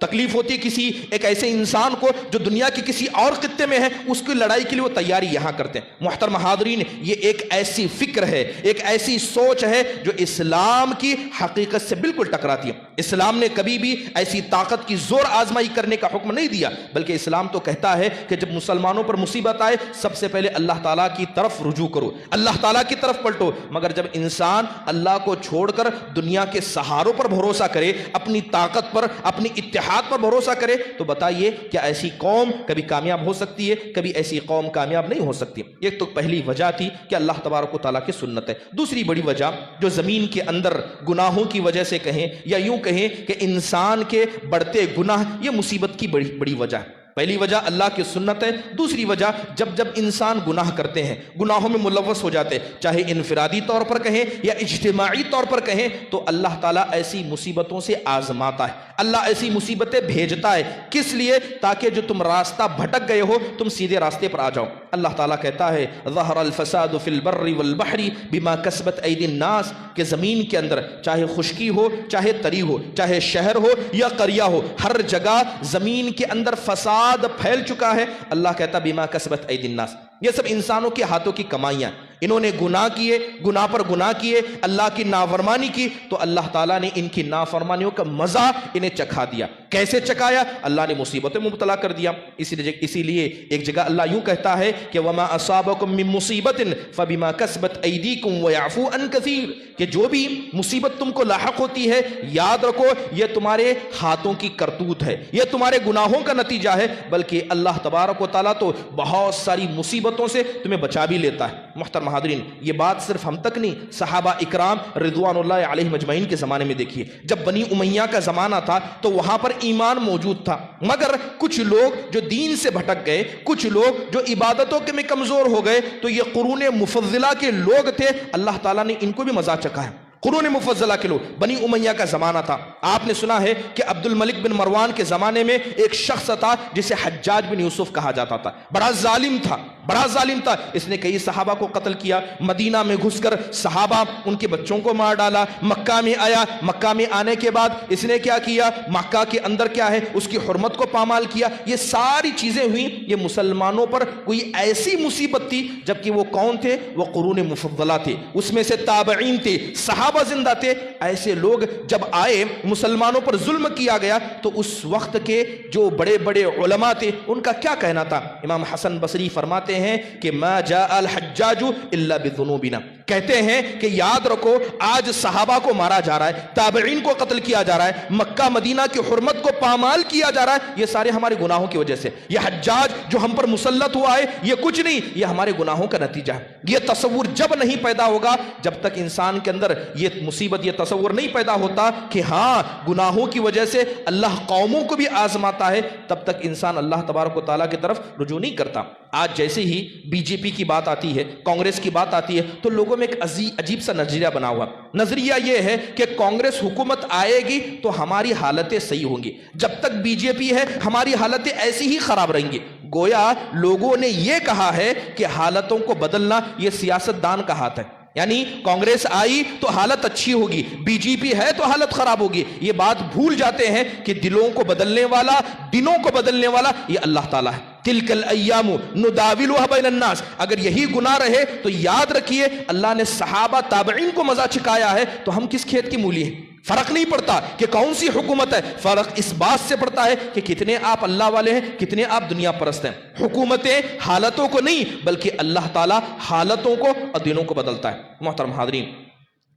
تکلیف ہوتی ہے کسی ایک ایسے انسان کو جو دنیا کے کسی اور خطے میں ہے، اس کی لڑائی کے لیے وہ تیاری یہاں کرتے ہیں. محترم حاضرین، یہ ایک ایسی فکر ہے، ایک ایسی سوچ ہے جو اسلام کی حقیقت سے بالکل ٹکراتی ہے. اسلام نے کبھی بھی ایسی طاقت کی زور آزمائی کرنے کا حکم نہیں دیا، بلکہ اسلام تو کہتا ہے کہ جب مسلمانوں پر مصیبت آئے سب سے پہلے اللہ تعالیٰ کی طرف رجوع کرو، اللہ تعالیٰ کی طرف پلٹو. مگر جب انسان اللہ کو چھوڑ کر دنیا کے سہاروں پر بھروسہ کرے، اپنی طاقت پر، اپنی اتحاد پر بھروسہ کرے، تو بتائیے کیا ایسی قوم کبھی کامیاب ہو سکتی ہے؟ کبھی ایسی قوم کامیاب نہیں ہو سکتی. یہ تو پہلی وجہ تھی کہ اللہ تبارک و تعالیٰ کی سنت ہے. دوسری بڑی وجہ جو زمین کے اندر گناہوں کی وجہ سے کہیں یا یوں کہیں کہ انسان کے بڑھتے گناہ، یہ مصیبت کی بڑی وجہ ہے. پہلی وجہ اللہ کی سنت ہے، دوسری وجہ جب جب انسان گناہ کرتے ہیں، گناہوں میں ملوث ہو جاتے ہیں، چاہے انفرادی طور پر کہیں یا اجتماعی طور پر کہیں، تو اللہ تعالیٰ ایسی مصیبتوں سے آزماتا ہے، اللہ ایسی مصیبتیں بھیجتا ہے، کس لیے؟ تاکہ جو تم راستہ بھٹک گئے ہو تم سیدھے راستے پر آ جاؤ۔ اللہ تعالیٰ کہتا ہے ظہر الفساد فی البر والبحر بما کسبت ایدی الناس، کہ زمین کے اندر چاہے خشکی ہو، چاہے تری ہو، چاہے شہر ہو یا قریہ ہو، ہر جگہ زمین کے اندر فساد پھیل چکا ہے۔ اللہ کہتا بما کسبت ایدی الناس، یہ سب انسانوں کے ہاتھوں کی کمائیاں، انہوں نے گناہ کیے، گناہ پر گناہ کیے، اللہ کی نافرمانی کی، تو اللہ تعالیٰ نے ان کی نافرمانیوں کا مزہ انہیں چکھا دیا۔ کیسے چکھایا؟ اللہ نے مصیبتیں مبتلا کر دیا۔ اسی لیے ایک جگہ اللہ یوں کہتا ہے کہ وما اصابکم من مصیبت فبما کسبت ایدیکم ویعفو عن کثیر، کہ جو بھی مصیبت تم کو لاحق ہوتی ہے یاد رکھو یہ تمہارے ہاتھوں کی کرتوت ہے، یہ تمہارے گناہوں کا نتیجہ ہے، بلکہ اللہ تبارک و تعالیٰ تو بہت ساری مصیبتوں سے تمہیں بچا بھی لیتا ہے۔ محترم حاضرین، یہ بات صرف ہم تک نہیں، صحابہ اکرام رضوان اللہ علیہ مجمعین کے زمانے میں دیکھیے، جب بنی امیہ کا زمانہ تھا تو وہاں پر ایمان موجود تھا، مگر کچھ لوگ جو دین سے بھٹک گئے، کچھ لوگ جو عبادتوں کے میں کمزور ہو گئے، تو یہ قرون مفضلہ کے لوگ تھے، اللہ تعالیٰ نے ان کو بھی مزہ چکھا ہے۔ قرون مفضلہ کے لوگ، بنی امیہ کا زمانہ تھا، آپ نے سنا ہے کہ عبد الملک بن مروان کے زمانے میں ایک شخص تھا جسے حجاج بن یوسف کہا جاتا تھا، بڑا ظالم تھا، بڑا ظالم تھا، اس نے کئی صحابہ کو قتل کیا، مدینہ میں گھس کر صحابہ ان کے بچوں کو مار ڈالا، مکہ میں آیا، مکہ میں آنے کے بعد اس نے کیا کیا، مکہ کے اندر کیا ہے اس کی حرمت کو پامال کیا، یہ ساری چیزیں ہوئیں، یہ مسلمانوں پر کوئی ایسی مصیبت تھی، جبکہ وہ کون تھے؟ وہ قرون مفضلہ تھے، اس میں سے تابعین تھے، صحابہ زندہ تھے، ایسے لوگ جب آئے مسلمانوں پر ظلم کیا گیا تو اس وقت کے جو بڑے بڑے علماء تھے ان کا کیا کہنا تھا؟ امام حسن بصری فرماتے ہیں کہ ما جاء الحجاج الا بذنوبنا، کہتے ہیں کہ یاد رکھو آج صحابہ کو مارا جا رہا ہے، تابعین کو قتل کیا جا رہا ہے، مکہ مدینہ کی حرمت کو پامال کیا جا رہا ہے، یہ سارے ہمارے گناہوں کی وجہ سے، یہ حجاج جو ہم پر مسلط ہوا ہے یہ کچھ نہیں، یہ ہمارے گناہوں کا نتیجہ ہے۔ یہ تصور جب نہیں پیدا ہوگا، جب تک انسان کے اندر یہ مصیبت، یہ تصور نہیں پیدا ہوتا کہ ہاں گناہوں کی وجہ سے اللہ قوموں کو بھی آزماتا ہے، تب تک انسان اللہ تبارک و تعالیٰ کی طرف رجوع نہیں کرتا۔ آج جیسے ہی بی جے پی کی بات آتی ہے، کانگریس کی بات آتی ہے، تو لوگوں میں ایک عجیب سا نظریہ بنا ہوا، نظریہ یہ ہے کہ کانگریس حکومت آئے گی تو ہماری حالتیں صحیح ہوں گی، جب تک بی جے پی ہے ہماری حالتیں ایسی ہی خراب رہیں گی۔ گویا لوگوں نے یہ کہا ہے کہ حالتوں کو بدلنا یہ سیاست دان کا ہاتھ ہے، یعنی کانگریس آئی تو حالت اچھی ہوگی، بی جے پی ہے تو حالت خراب ہوگی۔ یہ بات بھول جاتے ہیں کہ دلوں کو بدلنے والا، دنوں کو بدلنے والا یہ اللہ تعالیٰ ہے۔ تلک الایام نداولها بین الناس، اگر یہی گناہ رہے تو یاد رکھیے اللہ نے صحابہ تابعین کو مزہ چکھایا ہے تو ہم کس کھیت کی مولی ہیں؟ فرق نہیں پڑتا کہ کون سی حکومت ہے، فرق اس بات سے پڑتا ہے کہ کتنے آپ اللہ والے ہیں، کتنے آپ دنیا پرست ہیں۔ حکومتیں حالتوں کو نہیں بلکہ اللہ تعالیٰ حالتوں کو اور دنوں کو بدلتا ہے۔ محترم حاضرین،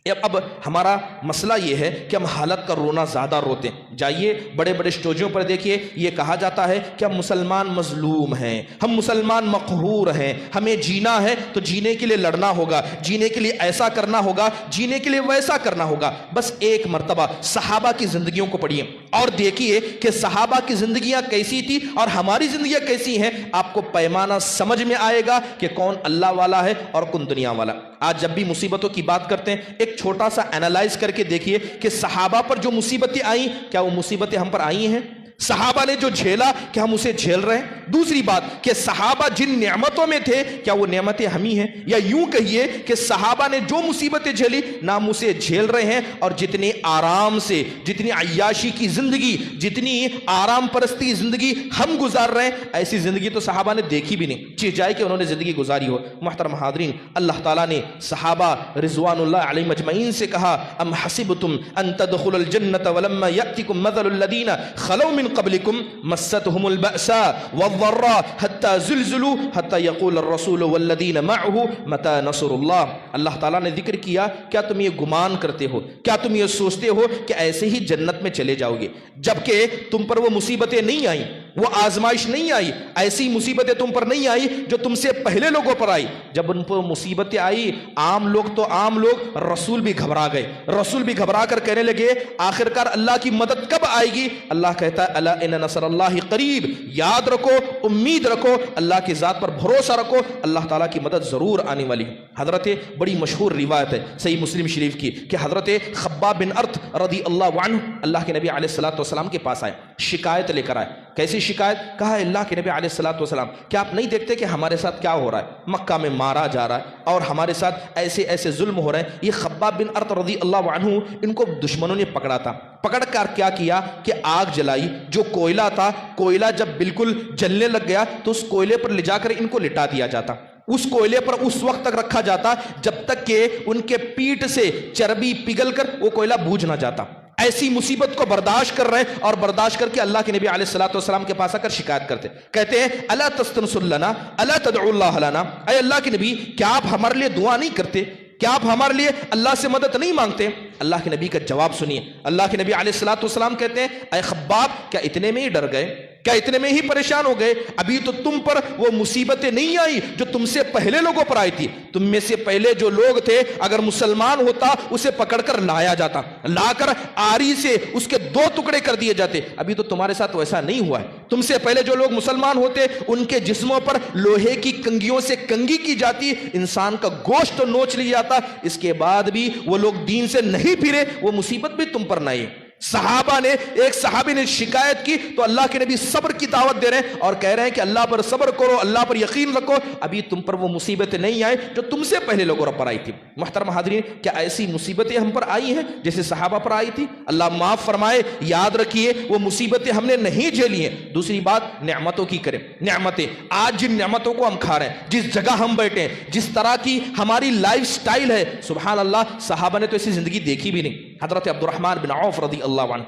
اب ہمارا مسئلہ یہ ہے کہ ہم حالت کا رونا زیادہ روتے ہیں۔ جائیے بڑے بڑے سٹوجوں پر دیکھیے، یہ کہا جاتا ہے کہ ہم مسلمان مظلوم ہیں، ہم مسلمان مقہور ہیں، ہمیں جینا ہے تو جینے کے لیے لڑنا ہوگا، جینے کے لیے ایسا کرنا ہوگا، جینے کے لیے ویسا کرنا ہوگا۔ بس ایک مرتبہ صحابہ کی زندگیوں کو پڑھیے اور دیکھیے کہ صحابہ کی زندگیاں کیسی تھی اور ہماری زندگیاں کیسی ہیں، آپ کو پیمانہ سمجھ میں آئے گا کہ کون اللہ والا ہے اور کون دنیا والا۔ آج جب بھی مصیبتوں کی بات کرتے ہیں ایک چھوٹا سا اینالائز کر کے دیکھیے کہ صحابہ پر جو مصیبتیں آئیں کیا وہ مصیبتیں ہم پر آئی ہیں؟ صحابہ نے جو جھیلا کیا ہم اسے جھیل رہے ہیں؟ دوسری بات کہ صحابہ جن نعمتوں میں تھے کیا وہ نعمتیں ہم ہی ہیں؟ یا یوں کہیے کہ صحابہ نے جو مصیبتیں جھیلی نہ ہم اسے جھیل رہے ہیں، اور جتنے آرام سے، جتنی عیاشی کی زندگی، جتنی آرام پرستی زندگی ہم گزار رہے ہیں، ایسی زندگی تو صحابہ نے دیکھی بھی نہیں، چاہے جائے کہ انہوں نے زندگی گزاری ہو۔ محترم حاضرین، اللہ تعالیٰ نے صحابہ رضوان اللہ علیہ مجمعین سے کہا ام حسبتم ان تدخلوا الجنة ولما يأتكم مثل الذين خلوا من قبلكم مستهم البأساء والضراء حتى زلزلوا حتى يقول الرسول والذين معه متى نصر الله۔ اللہ تعالیٰ نے ذکر کیا کیا تم یہ گمان کرتے ہو، کیا تم یہ سوچتے ہو کہ ایسے ہی جنت میں چلے جاؤ گے، جبکہ تم پر وہ مصیبتیں نہیں آئیں، وہ آزمائش نہیں آئی، ایسی مصیبتیں تم پر نہیں آئی جو تم سے پہلے لوگوں پر آئی۔ جب ان پر مصیبتیں آئی، عام لوگ تو عام لوگ، رسول بھی گھبرا گئے، رسول بھی گھبرا کر کہنے لگے آخرکار اللہ کی مدد کب آئے گی؟ اللہ کہتا ہے الا ان نصر اللہ قریب، یاد رکھو، امید رکھو، اللہ کی ذات پر بھروسہ رکھو، اللہ تعالیٰ کی مدد ضرور آنے والی ہے۔ حضرت بڑی مشہور روایت ہے صحیح مسلم شریف کی کہ حضرت خباب بن ارت رضی اللہ عنہ اللہ کے نبی علیہ الصلوۃ والسلام کے پاس آئے، شکایت لے کر آئے۔ کیسی شکایت؟ کہا اللہ کے نبی علیہ الصلوۃ والسلام کیا آپ نہیں دیکھتے کہ ہمارے ساتھ کیا ہو رہا ہے؟ مکہ میں مارا جا رہا ہے اور ہمارے ساتھ ایسے ایسے ظلم ہو رہے ہیں۔ یہ خباب بن ارت رضی اللہ عنہ، ان کو دشمنوں نے پکڑا تھا، پکڑ کر کیا کیا کہ آگ جلائی، جو کوئلہ تھا، کوئلہ جب بالکل جلنے لگ گیا تو اس کوئلے پر لے جا کر ان کو لٹا دیا جاتا، اس کوئلے پر اس وقت تک رکھا جاتا جب تک کہ ان کے پیٹ سے چربی پگھل کر وہ کوئلہ بوجھ نہ جاتا۔ ایسی مصیبت کو برداشت کر رہے ہیں اور برداشت کر کے اللہ کے نبی علیہ الصلوۃ والسلام کے پاس آ کر شکایت کرتے، کہتے ہیں الا تستنصر لنا الا تدعو اللہ لنا، اے اللہ کے نبی کیا آپ ہمارے لیے دعا نہیں کرتے؟ کیا آپ ہمارے لیے اللہ سے مدد نہیں مانگتے؟ اللہ کے نبی کا جواب سنیے۔ اللہ کے نبی علیہ الصلوۃ والسلام کہتے ہیں اے خباب کیا اتنے میں ہی ڈر گئے؟ کیا اتنے میں ہی پریشان ہو گئے؟ ابھی تو تم پر وہ مصیبتیں نہیں آئی جو تم سے پہلے لوگوں پر آئی تھی۔ تم میں سے پہلے جو لوگ تھے اگر مسلمان ہوتا اسے پکڑ کر لایا جاتا، لا کر آری سے اس کے 2 ٹکڑے کر دیے جاتے۔ ابھی تو تمہارے ساتھ ویسا نہیں ہوا ہے۔ تم سے پہلے جو لوگ مسلمان ہوتے ان کے جسموں پر لوہے کی کنگھیوں سے کنگھی کی جاتی، انسان کا گوشت نوچ لیا جاتا، اس کے بعد بھی وہ لوگ دین سے نہیں پھرے، وہ مصیبت بھی تم پر نہ آئی۔ صحابہ نے، ایک صحابی نے شکایت کی تو اللہ کے نبی صبر کی دعوت دے رہے ہیں اور کہہ رہے ہیں کہ اللہ پر صبر کرو، اللہ پر یقین رکھو، ابھی تم پر وہ مصیبتیں نہیں آئیں جو تم سے پہلے لوگوں پر آئی تھی۔ محترم حاضرین، کیا ایسی مصیبتیں ہم پر آئی ہیں جیسے صحابہ پر آئی تھی؟ اللہ معاف فرمائے، یاد رکھیے وہ مصیبتیں ہم نے نہیں جھیلی ہیں۔ دوسری بات نعمتوں کی کریں، نعمتیں، آج جن نعمتوں کو ہم کھا رہے ہیں، جس جگہ ہم بیٹھے ہیں، جس طرح کی ہماری لائف سٹائل ہے، سبحان اللہ، صحابہ نے تو ایسی زندگی دیکھی بھی نہیں۔ حضرت عبد الرحمن بن عوف رضی اللہ عنہ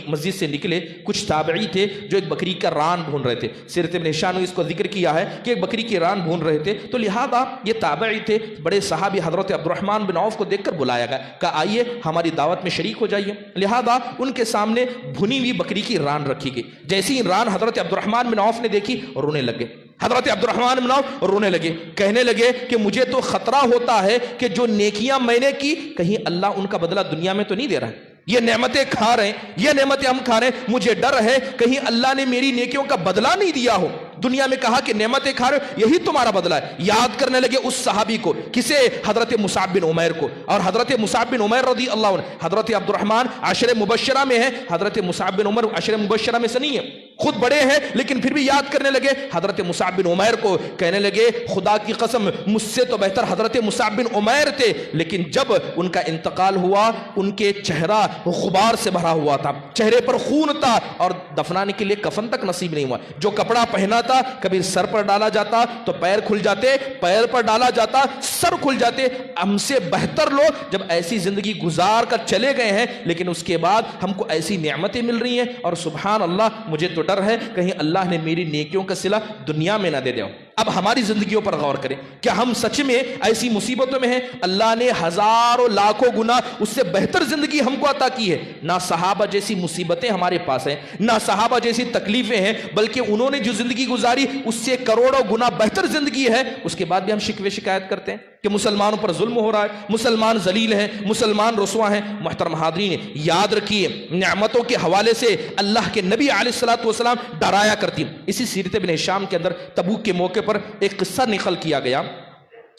مسجد سے نکلے، کچھ تابعی تھے جو ایک بکری کا ران ڈھونڈ رہے تھے۔ سیرت ابن ہشام نے اس کو ذکر کیا ہے کہ ایک بکری کی ران ڈھونڈ رہے تھے، تو لہذا یہ تابعی تھے، بڑے صحابی حضرت عبد الرحمن بن عوف کو دیکھ کر بلایا گیا، کہا آئیے ہماری دعوت میں شریک ہو جائیے۔ لہذا ان کے سامنے بھنی ہوئی بکری کی ران رکھی گئی۔ جیسی ران حضرت عبد الرحمن بن عوف نے دیکھی رونے لگے۔ حضرت عبد الرحمن بن عوف رونے لگے، کہنے لگے کہ مجھے تو خطرہ ہوتا ہے کہ جو نیکیاں میں نے کی کہیں اللہ ان کا بدلہ دنیا میں تو نہیں دے رہا ہے۔ یہ نعمتیں کھا رہے ہیں، یہ نعمتیں ہم کھا رہے ہیں، مجھے ڈر ہے کہیں اللہ نے میری نیکیوں کا بدلہ نہیں دیا ہو۔ دنیا میں کہا کہ نعمتیں کھا رہے ہو، یہی تمہارا بدلہ ہے۔ یاد کرنے لگے اس صحابی کو، کسے؟ حضرت مصعب بن عمیر کو۔ اور حضرت مصعب بن عمیر رضی اللہ عنہ، حضرت عبد الرحمن عشر مبشرہ میں ہے، حضرت مصعب بن عمر عشر مبشرہ میں سے نہیں ہے، خود بڑے ہیں لیکن پھر بھی یاد کرنے لگے حضرت مصعب بن عمیر کو، کہنے لگے خدا کی قسم مجھ سے تو بہتر حضرت مصعب بن عمیر تھے، لیکن جب ان کا انتقال ہوا ان کے چہرہ غبار سے بھرا ہوا تھا، چہرے پر خون تھا اور دفنانے کے لیے کفن تک نصیب نہیں ہوا۔ جو کپڑا پہنا تھا کبھی سر پر ڈالا جاتا تو پیر کھل جاتے، پیر پر ڈالا جاتا سر کھل جاتے۔ ہم سے بہتر لوگ جب ایسی زندگی گزار کر چلے گئے ہیں لیکن اس کے بعد ہم کو ایسی نعمتیں مل رہی ہیں، اور سبحان اللہ مجھے تو ڈر ہے کہیں اللہ نے میری نیکیوں کا صلہ دنیا میں نہ دے دیا۔ اب ہماری زندگیوں پر غور کریں، کیا ہم سچ میں ایسی مصیبتوں میں ہیں؟ اللہ نے ہزاروں لاکھوں گنا اس سے بہتر زندگی ہم کو عطا کی ہے۔ نہ صحابہ جیسی مصیبتیں ہمارے پاس ہیں، نہ صحابہ جیسی تکلیفیں ہیں، بلکہ انہوں نے جو زندگی گزاری اس سے کروڑوں گنا بہتر زندگی ہے۔ اس کے بعد بھی ہم شکوے شکایت کرتے ہیں کہ مسلمانوں پر ظلم ہو رہا ہے، مسلمان ذلیل ہیں، مسلمان رسوا ہیں۔ محترم حاضرین، یاد رکھیے نعمتوں کے حوالے سے اللہ کے نبی علیہ الصلوۃ والسلام ڈرایا کرتی ہیں۔ اسی سیرت ابن ہشام کے اندر تبوک کے موقع پر ایک قصہ نقل کیا گیا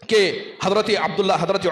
کہ حضرت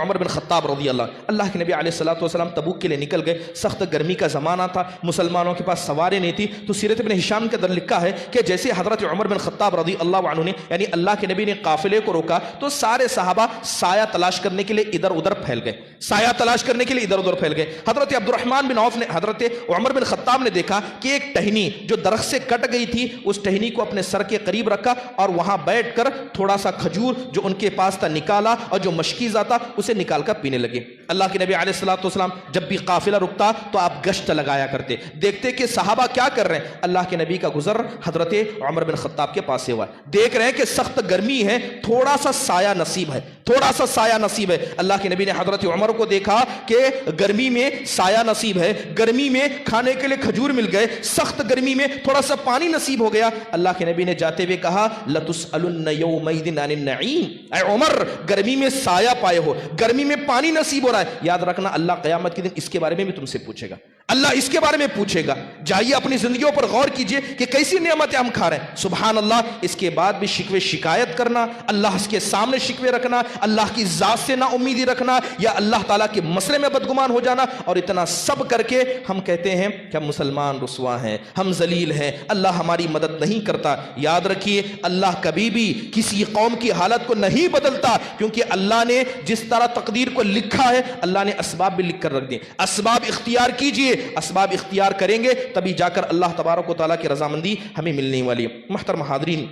عمر بن خطاب رضی اللہ کے نبی علیہ الصلوۃ والسلام تبوک کے لیے نکل گئے۔ سخت گرمی کا زمانہ تھا، مسلمانوں کے پاس سواریں نہیں تھی، تو سیرت ابن ہشام کے اندر لکھا ہے کہ جیسے حضرت عمر بن خطاب رضی اللہ عنہ نے، یعنی اللہ کے نبی نے قافلے کو روکا تو سارے صحابہ سایہ تلاش کرنے کے لیے ادھر ادھر پھیل گئے، سایہ تلاش کرنے کے لیے ادھر ادھر پھیل گئے۔ حضرت عبد الرحمن بن عوف نے، حضرت عمر بن خطاب نے دیکھا کہ ایک ٹہنی جو درخت سے کٹ گئی تھی، اس ٹہنی کو اپنے سر کے قریب رکھا اور وہاں بیٹھ کر تھوڑا سا کھجور جو ان کے پاس تھا نکالا اور جو مشکیزہ تھا اسے نکال کر پینے لگے۔ اللہ کے نبی علیہ الصلوۃ والسلام جب بھی قافلہ رکتا تو آپ گشت لگایا کرتے، دیکھتے کہ صحابہ کیا کر رہے ہیں۔ اللہ کے نبی کا گزر حضرت عمر بن خطاب کے پاس سے ہوا، دیکھ رہے ہیں کہ سخت گرمی ہے، تھوڑا سا سایہ نصیب ہے، تھوڑا سا سایہ نصیب ہے۔ اللہ کے نبی نے حضرت عمر کو دیکھا کہ گرمی میں سایہ نصیب ہے، گرمی میں کھانے کے لیے کھجور مل گئے، سخت گرمی میں تھوڑا سا پانی نصیب ہو گیا۔ اللہ کے نبی نے جاتے ہوئے کہا لَتُسْأَلُنَّ يَوْمَئِذٍ عَنِ النَّعِيمِ، اے عمر گرمی میں سایہ پائے ہو، گرمی میں پانی نصیب ہو رہا ہے، یاد رکھنا اللہ قیامت کے دن اس کے بارے میں بھی تم سے پوچھے گا، اللہ اس کے بارے میں پوچھے گا۔ جائیے اپنی زندگیوں پر غور کیجئے کہ کیسی نعمتیں ہم کھا رہے ہیں۔ سبحان اللہ، اس کے بعد بھی شکوے شکایت کرنا، اللہ کے سامنے شکوے رکھنا، اللہ کی ذات سے نا امیدی رکھنا، یا اللہ تعالیٰ کے مسئلے میں بدگمان ہو جانا، اور اتنا سب کر کے ہم کہتے ہیں کہ ہم مسلمان رسوا ہیں، ہم ذلیل ہیں، اللہ ہماری مدد نہیں کرتا۔ یاد رکھیے اللہ کبھی بھی کسی قوم کی حالت کو نہیں بدلتا، کیونکہ اللہ نے جس طرح تقدیر کو لکھا ہے اللہ نے اسباب بھی لکھ کر رکھ دیے۔ اسباب اختیار کیجئے، اسباب اختیار کریں گے تبھی جا کر اللہ تبارک و تعالیٰ کی رضامندی ہمیں ملنے والی ہے۔ محترم حاضرین،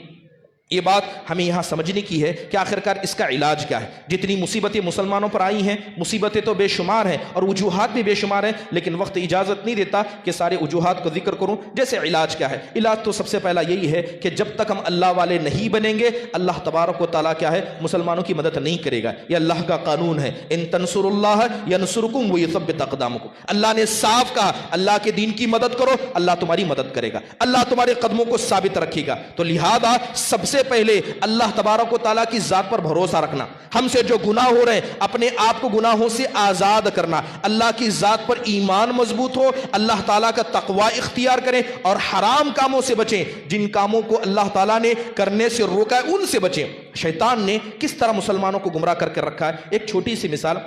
یہ بات ہمیں یہاں سمجھنے کی ہے کہ آخرکار اس کا علاج کیا ہے۔ جتنی مصیبتیں مسلمانوں پر آئی ہیں، مصیبتیں تو بے شمار ہیں اور وجوہات بھی بے شمار ہیں، لیکن وقت اجازت نہیں دیتا کہ سارے وجوہات کو ذکر کروں۔ جیسے علاج کیا ہے، علاج تو سب سے پہلا یہی ہے کہ جب تک ہم اللہ والے نہیں بنیں گے اللہ تبارک و تعالیٰ کیا ہے مسلمانوں کی مدد نہیں کرے گا۔ یہ اللہ کا قانون ہے، ان تنصروا اللہ ینصرکم ویثبت اقدامکم۔ اللہ نے صاف کہا اللہ کے دین کی مدد کرو، اللہ تمہاری مدد کرے گا، اللہ تمہارے قدموں کو ثابت رکھے گا۔ تو لہذا سب سے پہلے اللہ تبارک و تعالیٰ کی ذات پر بھروسہ رکھنا، ہم سے جو گناہ ہو رہے ہیں اپنے آپ کو گناہوں سے آزاد کرنا، اللہ کی ذات پر ایمان مضبوط ہو، اللہ تعالیٰ کا تقوی اختیار کریں اور حرام کاموں سے بچیں، جن کاموں کو اللہ تعالیٰ نے کرنے سے روکا ہے ان سے بچیں۔ شیطان نے کس طرح مسلمانوں کو گمراہ کر کے رکھا ہے، ایک چھوٹی سی مثال۔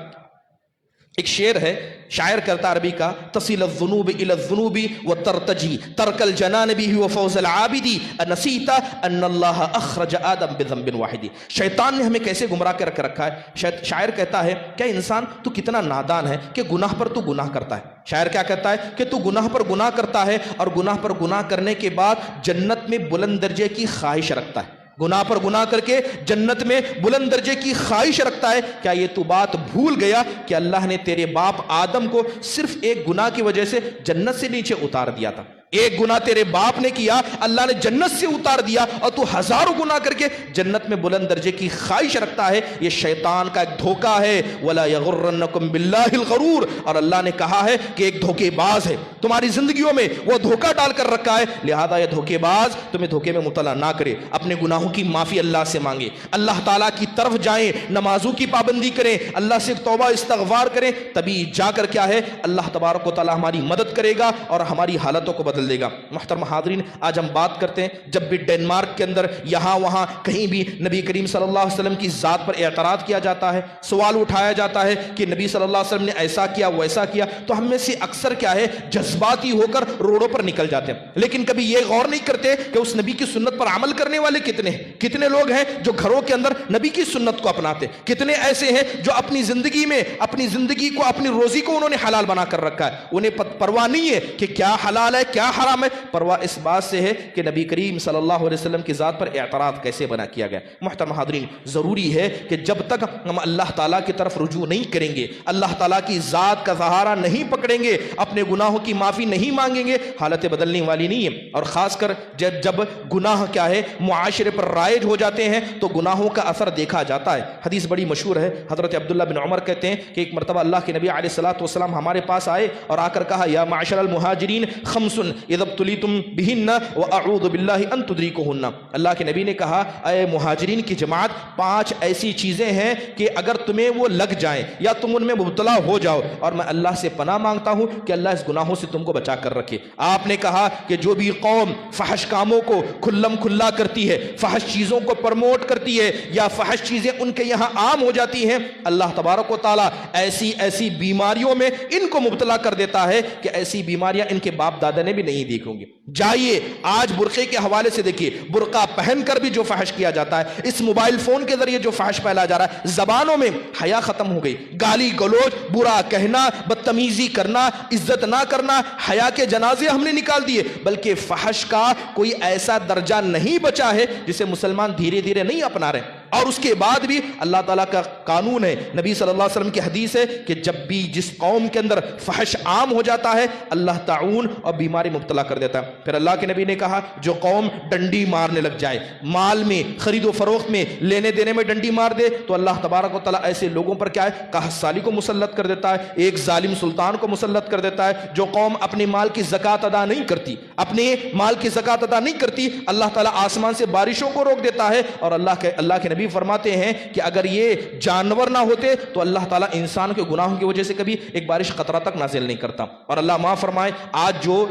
ایک شعر ہے، شاعر کرتا عربی کا، تصل الذنوب الى الذنوب وترتجی ترک الجنان به وفوز العابد انسیت ان اللہ اخرج آدم بذنب واحد۔ شیطان نے ہمیں کیسے گمراہ کر کے رکھا ہے۔ شاعر کہتا ہے کیا انسان تو کتنا نادان ہے کہ گناہ پر تو گناہ کرتا ہے۔ شاعر کیا کہتا ہے کہ تو گناہ پر گناہ کرتا ہے اور گناہ پر گناہ کرنے کے بعد جنت میں بلند درجے کی خواہش رکھتا ہے، گناہ پر گناہ کر کے جنت میں بلند درجے کی خواہش رکھتا ہے۔ کیا یہ تو بات بھول گیا کہ اللہ نے تیرے باپ آدم کو صرف ایک گناہ کی وجہ سے جنت سے نیچے اتار دیا تھا؟ ایک گناہ تیرے باپ نے کیا، اللہ نے جنت سے اتار دیا، اور تو ہزاروں گناہ کر کے جنت میں بلند درجے کی خواہش رکھتا ہے۔ یہ شیطان کا ایک دھوکہ ہے، وَلَا يَغُرَّنَّكُمْ بِاللَّهِ الْغَرُورُ، اور اللہ نے کہا ہے کہ ایک دھوکے باز ہے، تمہاری زندگیوں میں وہ دھوکہ ڈال کر رکھا ہے، لہذا یہ دھوکے باز تمہیں دھوکے میں مبتلا نہ کرے۔ اپنے گناہوں کی معافی اللہ سے مانگے، اللہ تعالیٰ کی طرف جائیں، نمازوں کی پابندی کریں، اللہ سے توبہ استغفار کریں، تبھی جا کر کیا ہے اللہ تبارک و تعالیٰ ہماری مدد کرے گا اور ہماری حالتوں کو بدل دے گا۔ محترم حاضرین، آج ہم بات کرتے ہیں جب بھی ڈنمارک کے اندر یہاں وہاں کہیں بھی نبی کریم صلی اللہ علیہ وسلم کی ذات پر اعتراض کیا جاتا ہے، سوال اٹھایا جاتا ہے کہ نبی صلی اللہ علیہ وسلم نے ایسا کیا ویسا کیا، تو ہم میں سے اکثر کیا ہے جذباتی ہو کر روڈوں پر نکل جاتے ہیں، لیکن کبھی یہ غور نہیں کرتے کہ اس نبی کی سنت پر عمل کرنے والے کتنے ہیں، کتنے لوگ ہیں جو گھروں کے اندر نبی کی سنت کو اپناتے، کتنے ایسے ہیں جو اپنی زندگی میں اپنی زندگی کو اپنی روزی کو انہوں نے حلال بنا کر رکھا ہے، انہیں پرواہ نہیں ہے کہ کیا حلال ہے کیا حرام ہے، پرواہ اس بات سے ہے کہ نبی کریم صلی اللہ علیہ وسلم کی ذات پر اعتراض کیسے بنا کیا گیا۔ محترم حاضرین، ضروری ہے کہ جب تک ہم اللہ تعالیٰ کی طرف رجوع نہیں کریں گے، اللہ تعالیٰ کی ذات کا سہارا نہیں پکڑیں گے، اپنے گناہوں کی معافی نہیں مانگیں گے، حالتیں بدلنے والی نہیں ہیں۔ اور خاص کر جب گناہ کیا ہے معاشرے پر رائج ہو جاتے ہیں تو گناہوں کا اثر دیکھا جاتا ہے۔ حدیث بڑی مشہور ہے، حضرت عبداللہ بن عمر کہتے ہیں کہ ایک مرتبہ اللہ کے نبی علیہ الصلوۃ والسلام ہمارے پاس آئے اور آ کر کہا یا معاشر المہاجرین خمس اذا ابتلیتم بہن واعوذ باللہ ان تدریکہن۔ اللہ کے نبی نے کہا اے مہاجرین کی جماعت، 5 ایسی چیزیں ہیں کہ اگر تمہیں وہ لگ جائیں یا تم ان میں مبتلا ہو جاؤ، اور میں اللہ سے پناہ مانگتا ہوں کہ اللہ اس گناہوں سے تم کو بچا کر رکھے۔ آپ نے کہا کہ جو بھی قوم فحش کاموں کو کھلم کھلا کرتی ہے، فحش چیزوں کو پرموٹ کرتی ہے یا فحش چیزیں ان کے یہاں عام ہو جاتی ہیں، اللہ تبارک و تعالیٰ ایسی بیماریوں میں ان کو مبتلا کر دیتا ہے کہ ایسی بیماریاں ان کے باپ دادا نے بھی نہیں دیکھی ہوں گی۔ جائیے آج برقعے کے حوالے سے دیکھیے، برقع پہن کر بھی جو فحش کیا جاتا ہے، اس موبائل فون کے ذریعے جو فحش پھیلا جا رہا ہے، زبانوں میں حیا ختم ہو گئی، گالی گلوچ، برا کہنا، بدتمیزی کرنا، عزت نہ کرنا، حیا کے جنازے ہم نے نکال دیے، بلکہ فحش کا کوئی ایسا درجہ نہیں بچا ہے جسے مسلمان دھیرے دھیرے نہیں اپنا رہے۔ اور اس کے بعد بھی اللہ تعالیٰ کا قانون ہے، نبی صلی اللہ علیہ وسلم کی حدیث ہے کہ جب بھی جس قوم کے اندر فحش عام ہو جاتا ہے اللہ تعاون اور بیماری مبتلا کر دیتا ہے۔ پھر اللہ کے نبی نے کہا جو قوم ڈنڈی مارنے لگ جائے، مال میں خرید و فروخت میں لینے دینے میں ڈنڈی مار دے تو اللہ تبارک و تعالیٰ ایسے لوگوں پر کیا ہے، قحط سالی کو مسلط کر دیتا ہے، ایک ظالم سلطان کو مسلط کر دیتا ہے۔ جو قوم اپنے مال کی زکوٰۃ ادا نہیں کرتی، اپنے مال کی زکوٰۃ ادا نہیں کرتی، اللہ تعالیٰ آسمان سے بارشوں کو روک دیتا ہے، اور اللہ کے نبی فرماتے ہیں کہ اگر یہ جانور نہ ہوتے تو اللہ تعالیٰ انسان کے گناہوں کی وجہ سے کبھی ایک بارش قطرہ تک نازل نہیں کرتا۔ اور اللہ معاف فرمائے، آج جو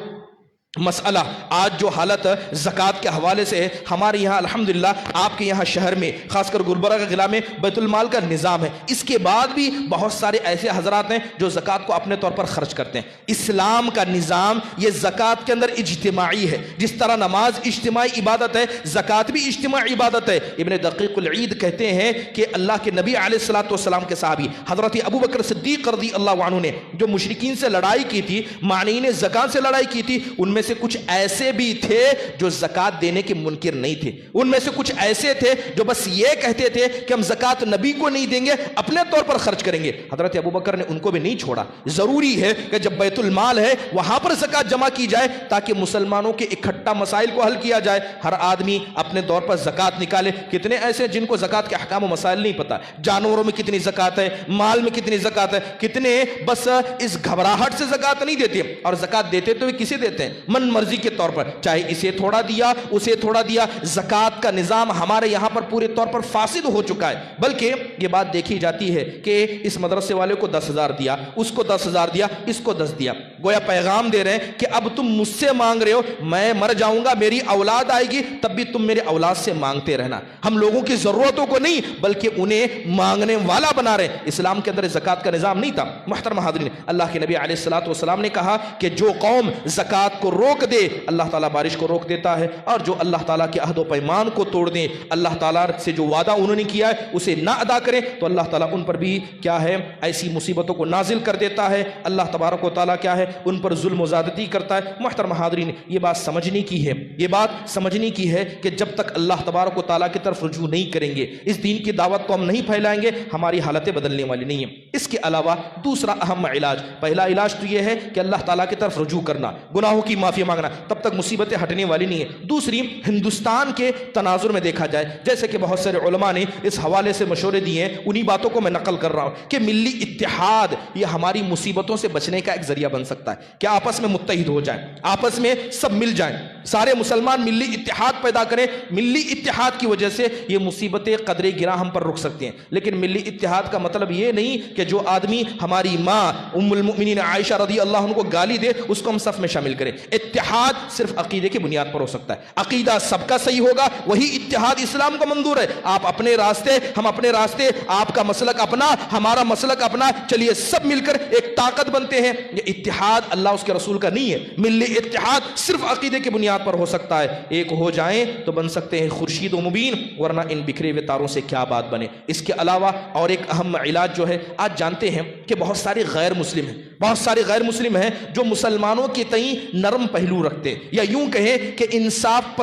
مسئلہ، آج جو حالت زکوٰۃ کے حوالے سے ہے ہمارے یہاں الحمدللہ، آپ کے یہاں شہر میں خاص کر گلبرگہ کے ضلع میں بیت المال کا نظام ہے، اس کے بعد بھی بہت سارے ایسے حضرات ہیں جو زکوٰۃ کو اپنے طور پر خرچ کرتے ہیں۔ اسلام کا نظام یہ زکوٰۃ کے اندر اجتماعی ہے، جس طرح نماز اجتماعی عبادت ہے زکوٰۃ بھی اجتماعی عبادت ہے۔ ابن دقیق العید کہتے ہیں کہ اللہ کے نبی علیہ الصلوۃ والسلام کے صحابی حضرت ابو بکر صدیق رضی اللہ عنہ نے جو مشرکین سے لڑائی کی تھی، مانعین زکوٰۃ سے لڑائی کی تھی، ان میں سے کچھ ایسے بھی تھے جو زکوٰۃ دینے کے منکر نہیں تھے، ان میں سے کچھ ایسے تھے جو بس یہ کہتے تھے کہ ہم زکوٰۃ نبی کو نہیں دیں گے، اپنے طور پر خرچ کریں گے۔ حضرت ابو بکر نے ان کو بھی نہیں چھوڑا، ضروری ہے کہ جب بیت المال ہے وہاں پر زکوٰۃ جمع کی جائے تاکہ مسلمانوں کے اکٹھا مسائل کو حل کیا جائے، ہر آدمی اپنے طور پر زکوٰۃ نکالے۔ کتنے ایسے جن کو زکوٰۃ کے احکام و مسائل نہیں پتہ، جانوروں میں کتنی زکوٰۃ ہے، مال میں کتنی زکوٰۃ ہے، کتنے بس اس گھبراہٹ سے زکوٰۃ نہیں دیتے، اور زکوٰۃ دیتے تو کسے دیتے ہیں؟ من مرضی کے طور پر، چاہے اسے تھوڑا دیا اسے تھوڑا دیا۔ زکوٰۃ کا نظام ہمارے یہاں پر پورے طور پر فاسد ہو چکا ہے، بلکہ یہ بات دیکھی جاتی ہے کہ اس مدرسے والے کو 10,000 دیا، اس کو 10,000 دیا، اس کو 10 دیا، گویا پیغام دے رہے ہیں کہ اب تم مجھ سے مانگ رہے ہو، میں مر جاؤں گا، میری اولاد آئے گی، تب بھی تم میرے اولاد سے مانگتے رہنا۔ ہم لوگوں کی ضرورتوں کو نہیں بلکہ انہیں مانگنے والا بنا رہے ہیں۔ اسلام کے اندر زکوٰۃ کا نظام نہیں تھا۔ محترم حاضرین، اللہ کے نبی علیہ الصلوۃ والسلام نے کہا کہ جو قوم زکوٰۃ کو روک دے اللہ تعالیٰ بارش کو روک دیتا ہے، اور جو اللہ تعالیٰ کے عہد و پیمان کو توڑ دیں، اللہ تعالیٰ سے جو وعدہ انہوں نے کیا ہے اسے نہ ادا کریں تو اللہ تعالیٰ ان پر بھی کیا ہے، ایسی مصیبتوں کو نازل کر دیتا ہے۔ اللہ تبارک و تعالیٰ کیا ہے، ان پر ظلم و زیادتی کرتا ہے۔ محترم حاضرین، یہ بات سمجھنے کی ہے، یہ بات سمجھنے کی ہے کہ جب تک اللہ تبارک و تعالیٰ کی طرف رجوع نہیں کریں گے، اس دین کی دعوت کو ہم نہیں پھیلائیں گے، ہماری حالتیں بدلنے والی نہیں ہیں۔ اس کے علاوہ دوسرا اہم علاج، پہلا علاج تو یہ ہے کہ اللہ تعالیٰ کی طرف رجوع کرنا، گناہوں کی معافی مانگنا، تب تک مصیبتیں ہٹنے والی نہیں ہیں۔ دوسری، ہندوستان کے تناظر میں دیکھا جائے، جیسے کہ بہت سارے علماء نے اس حوالے سے مشورے دیے ہیں، انہی باتوں کو میں نقل کر رہا ہوں کہ ملی اتحاد یہ ہماری مصیبتوں سے بچنے کا ایک ذریعہ بن سکتا ہے کہ آپس میں متحد ہو جائیں، آپس میں سب مل جائیں، سارے مسلمان ملی اتحاد پیدا کریں۔ ملی اتحاد کی وجہ سے یہ مصیبتیں قدرے گراں ہم پر رک سکتی ہیں، لیکن ملی اتحاد کا مطلب یہ نہیں کہ جو آدمی ہماری ماں ام المؤمنین عائشہ رضی اللہ عنہ کو گالی دے اس کو ہم صف میں شامل کریں۔ اتحاد صرف عقیدے کی بنیاد پر ہو سکتا ہے، عقیدہ سب کا صحیح ہوگا وہی اتحاد اسلام کو منظور ہے۔ آپ اپنے راستے، ہم اپنے راستے، آپ کا مسلک اپنا، ہمارا مسلک اپنا، چلیے سب مل کر ایک طاقت بنتے ہیں۔ یہ اتحاد اللہ اس کے رسول کا نہیں ہے، ملی اتحاد صرف عقیدے کی بنیاد پر ہو سکتا ہے۔ ایک ہو جائیں تو بن سکتے ہیں خورشید و مبین، ورنہ ان بکھرے ہوئے تاروں سے کیا بات بنے۔ اس کے علاوہ اور ایک اہم علاج جو ہے، آج جانتے ہیں کہ بہت سارے غیر مسلم ہیں، بہت سارے غیر مسلم ہیں جو مسلمانوں کے تئیں نرم پہلو رکھتے ہیں، یا یوں کہیں کہ انصاف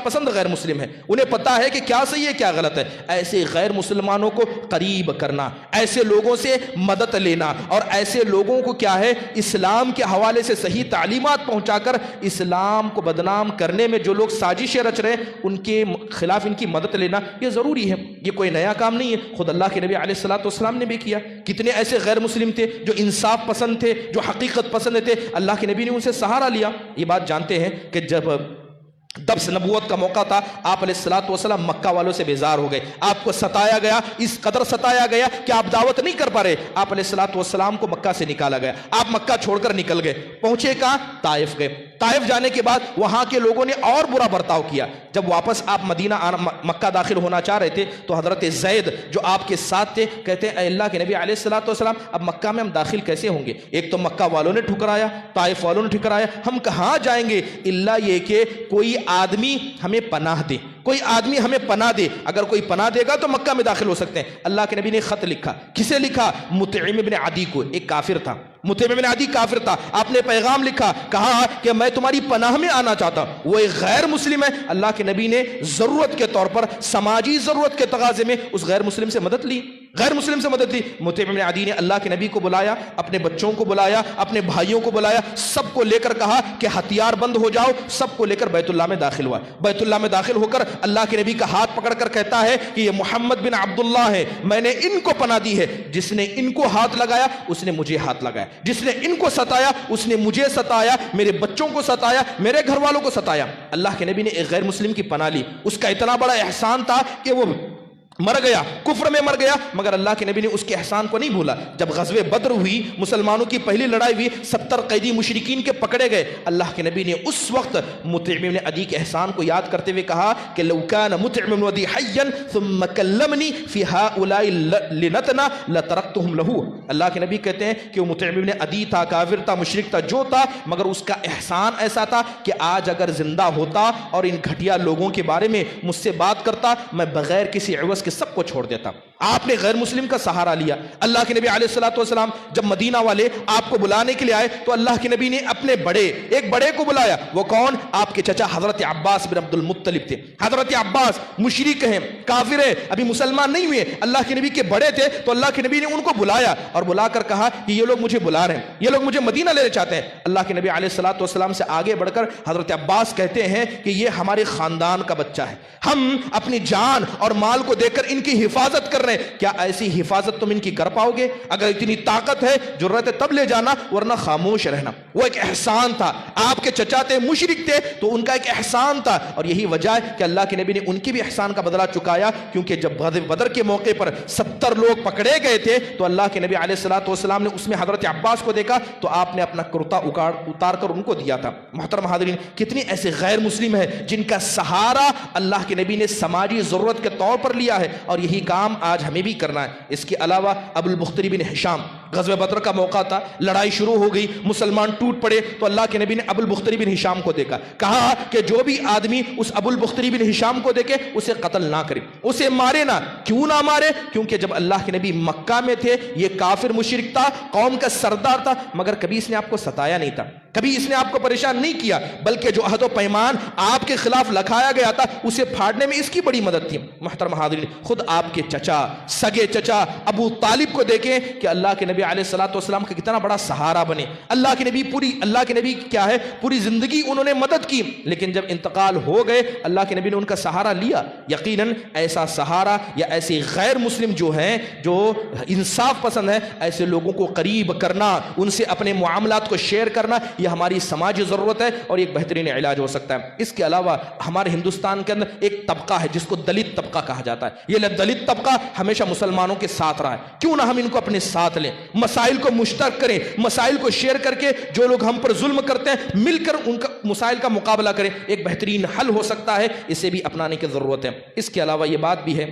پسند غیر مسلم ہیں، انہیں پتا ہے کہ کیا صحیح ہے کیا غلط ہے۔ ایسے غیر مسلمانوں کو قریب کرنا، ایسے لوگوں سے مدد لینا، اور ایسے لوگوں کو کیا ہے اسلام کے حوالے سے صحیح تعلیمات پہنچا کر اسلام کو بدنام کرنے میں جو لوگ سازشیں رچ رہے ہیں ان کے خلاف ان کی مدد لینا یہ ضروری ہے۔ یہ کوئی نیا کام نہیں ہے، خود اللہ کے نبی علیہ الصلوۃ والسلام نے بھی کیا۔ کتنے ایسے غیر مسلم تھے جو انصاف پسند تھے، جو حقیقت پسند تھے، اللہ کے نبی نے ان سے سہارا لیا۔ یہ بات جانتے ہیں کہ جب دبس نبوت کا موقع تھا، آپ علیہ الصلوۃ والسلام مکہ والوں سے بیزار ہو گئے، آپ کو ستایا گیا، اس قدر ستایا گیا کہ آپ دعوت نہیں کر پا رہے۔ آپ علیہ الصلوۃ والسلام کو مکہ سے نکالا گیا، آپ مکہ چھوڑ کر نکل گئے، پہنچے کہاں؟ طائف گئے۔ طائف جانے کے بعد وہاں کے لوگوں نے اور برا برتاؤ کیا۔ جب واپس آپ مدینہ مکہ داخل ہونا چاہ رہے تھے تو حضرت زید جو آپ کے ساتھ تھے کہتے ہیں اے اللہ کے نبی علیہ الصلوۃ والسلام، اب مکہ میں ہم داخل کیسے ہوں گے؟ ایک تو مکہ والوں نے ٹھکرایا، طائف والوں نے ٹھکرایا، ہم کہاں جائیں گے؟ اللہ یہ کہ کوئی آدمی ہمیں پناہ دے، کوئی آدمی ہمیں پناہ دے، اگر کوئی پناہ دے گا تو مکہ میں داخل ہو سکتے ہیں۔ اللہ کے نبی نے خط لکھا، کسے لکھا؟ مطعم بن عدی کو، ایک کافر تھا، مطعم بن عدی کافر تھا۔ آپ نے پیغام لکھا، کہا کہ میں تمہاری پناہ میں آنا چاہتا ہوں، وہ ایک غیر مسلم ہے۔ اللہ کے نبی نے ضرورت کے طور پر، سماجی ضرورت کے تقاضے میں اس غیر مسلم سے مدد لی، غیر مسلم سے مدد لی۔ مطعم بن عدی نے اللہ کے نبی کو بلایا، اپنے بچوں کو بلایا، اپنے بھائیوں کو بلایا، سب کو لے کر کہا کہ ہتھیار بند ہو جاؤ، سب کو لے کر بیت اللہ میں داخل ہوا۔ بیت اللہ میں داخل ہو کر اللہ کے نبی کا ہاتھ پکڑ کر کہتا ہے کہ یہ محمد بن عبداللہ ہے، میں نے ان کو پناہ دی ہے، جس نے ان کو ہاتھ لگایا اس نے مجھے ہاتھ لگایا، جس نے ان کو ستایا اس نے مجھے ستایا، میرے بچوں کو ستایا، میرے گھر والوں کو ستایا۔ اللہ کے نبی نے ایک غیر مسلم کی پناہ لی، اس کا اتنا بڑا احسان تھا کہ وہ مر گیا، کفر میں مر گیا، مگر اللہ کے نبی نے اس کے احسان کو نہیں بھولا۔ جب غزوہ بدر ہوئی، مسلمانوں کی پہلی لڑائی ہوئی، 70 قیدی مشرکین کے پکڑے گئے، اللہ کے نبی نے اس وقت مطعم بن عدی کے احسان کو یاد کرتے ہوئے کہا کہ لو کان مطعم بن عدی حیا ثم کلمنی فی ہؤلاء لنتنا لترکتهم له۔ اللہ کے نبی کہتے ہیں کہ وہ مطعم بن عدی تھا، کافر تھا، مشرک تھا، جو تھا، مگر اس کا احسان ایسا تھا کہ آج اگر زندہ ہوتا اور ان گھٹیا لوگوں کے بارے میں مجھ سے بات کرتا، میں بغیر کسی عوض کے سب کو چھوڑ دیتا۔ آپ نے غیر مسلم کا سہارا لیا۔ اللہ کے نبی علیہ الصلوۃ والسلام جب مدینہ والے آپ کو بلانے کے لیے آئے تو اللہ کے نبی نے اپنے ایک بڑے کو بلایا۔ وہ کون؟ آپ کے چچا حضرت عباس بن عبد المطلب تھے۔ حضرت عباس مشرک ہیں، کافر ہیں، ابھی مسلمان نہیں ہوئے، اللہ کے نبی کے بڑے تھے، تو اللہ کے نبی نے ان کو بلایا اور بلا کر کہا کہ یہ لوگ مجھے بلا رہے ہیں، یہ لوگ مجھے مدینہ لینے چاہتے ہیں۔ اللہ کے نبی علیہ الصلوۃ والسلام سے آگے بڑھ کر حضرت عباس کہتے ہیں کہ یہ ہمارے خاندان کا بچہ ہے، ہم اپنی جان اور مال کو دے کر ان کی حفاظت کر رہے ہیں، کیا ایسی حفاظت تم ان کی کر پاؤ گے؟ اگر اتنی طاقت ہے، ضرورت ہے تب لے جانا، ورنہ خاموش رہنا۔ وہ ایک احسان تھا، آپ کے چچا تھے، مشرک تھے، تو ان کا ایک احسان تھا، اور یہی وجہ ہے کہ اللہ کے نبی نے ان کی بھی احسان کا بدلہ چکایا، کیونکہ جب بدر کے موقع پر 70 لوگ پکڑے گئے تھے تو اللہ کے نبی علیہ الصلوۃ والسلام نے اس میں حضرت عباس کو دیکھا تو آپ نے اپنا کرتا اتار کر ان کو دیا تھا۔ محترم حاضرین، کتنے ایسے غیر مسلم ہیں جن کا سہارا اللہ کے نبی نے سماجی ضرورت کے طور پر لیا ہے، اور یہی کام آج ہمیں بھی کرنا ہے۔ اس کے علاوہ ابو البختری بن ہشام، غزوہ بدر کا موقع تھا، لڑائی شروع ہو گئی، مسلمان ٹوٹ پڑے، تو اللہ کے نبی نے ابو البختری بن ہشام کو دیکھا، کہا کہ جو بھی آدمی اس ابو البختری بن ہشام کو دیکھے اسے قتل نہ کرے، اسے مارے نہ۔ کیوں نہ مارے؟ کیونکہ جب اللہ کے نبی مکہ میں تھے، یہ کافر مشرک تھا، قوم کا سردار تھا، مگر کبھی اس نے آپ کو ستایا نہیں تھا، کبھی اس نے آپ کو پریشان نہیں کیا، بلکہ جو عہد و پیمان آپ کے خلاف لکھایا گیا تھا اسے پھاڑنے میں اس کی بڑی مدد تھی۔ محترم حاضرین، خود آپ کے چچا، سگے چچا ابو طالب کو دیکھیں کہ اللہ کے نبی علیہ الصلوۃ والسلام کا کتنا بڑا سہارا بنے۔ اللہ کے نبی کیا ہے، پوری زندگی انہوں نے مدد کی، لیکن جب انتقال ہو گئے اللہ کے نبی نے ان کا سہارا لیا۔ یقیناً ایسا سہارا یا ایسے غیر مسلم جو ہیں، جو انصاف پسند ہیں، ایسے لوگوں کو قریب کرنا، ان سے اپنے معاملات کو شیئر کرنا، یہ ہماری سماجی ضرورت ہے اور ایک بہترین علاج ہو سکتا ہے۔ اس کے علاوہ ہمارے ہندوستان کے اندر ایک طبقہ ہے جس کو دلت طبقہ کہا جاتا ہے۔ یہ دلت طبقہ ہمیشہ مسلمانوں کے ساتھ رہا ہے، کیوں نہ ہم ان کو اپنے ساتھ لیں، مسائل کو مشترک کریں، مسائل کو شیئر کر کے جو لوگ ہم پر ظلم کرتے ہیں مل کر ان کا مسائل کا مقابلہ کریں، ایک بہترین حل ہو سکتا ہے، اسے بھی اپنانے کی ضرورت ہے۔ اس کے علاوہ یہ بات بھی ہے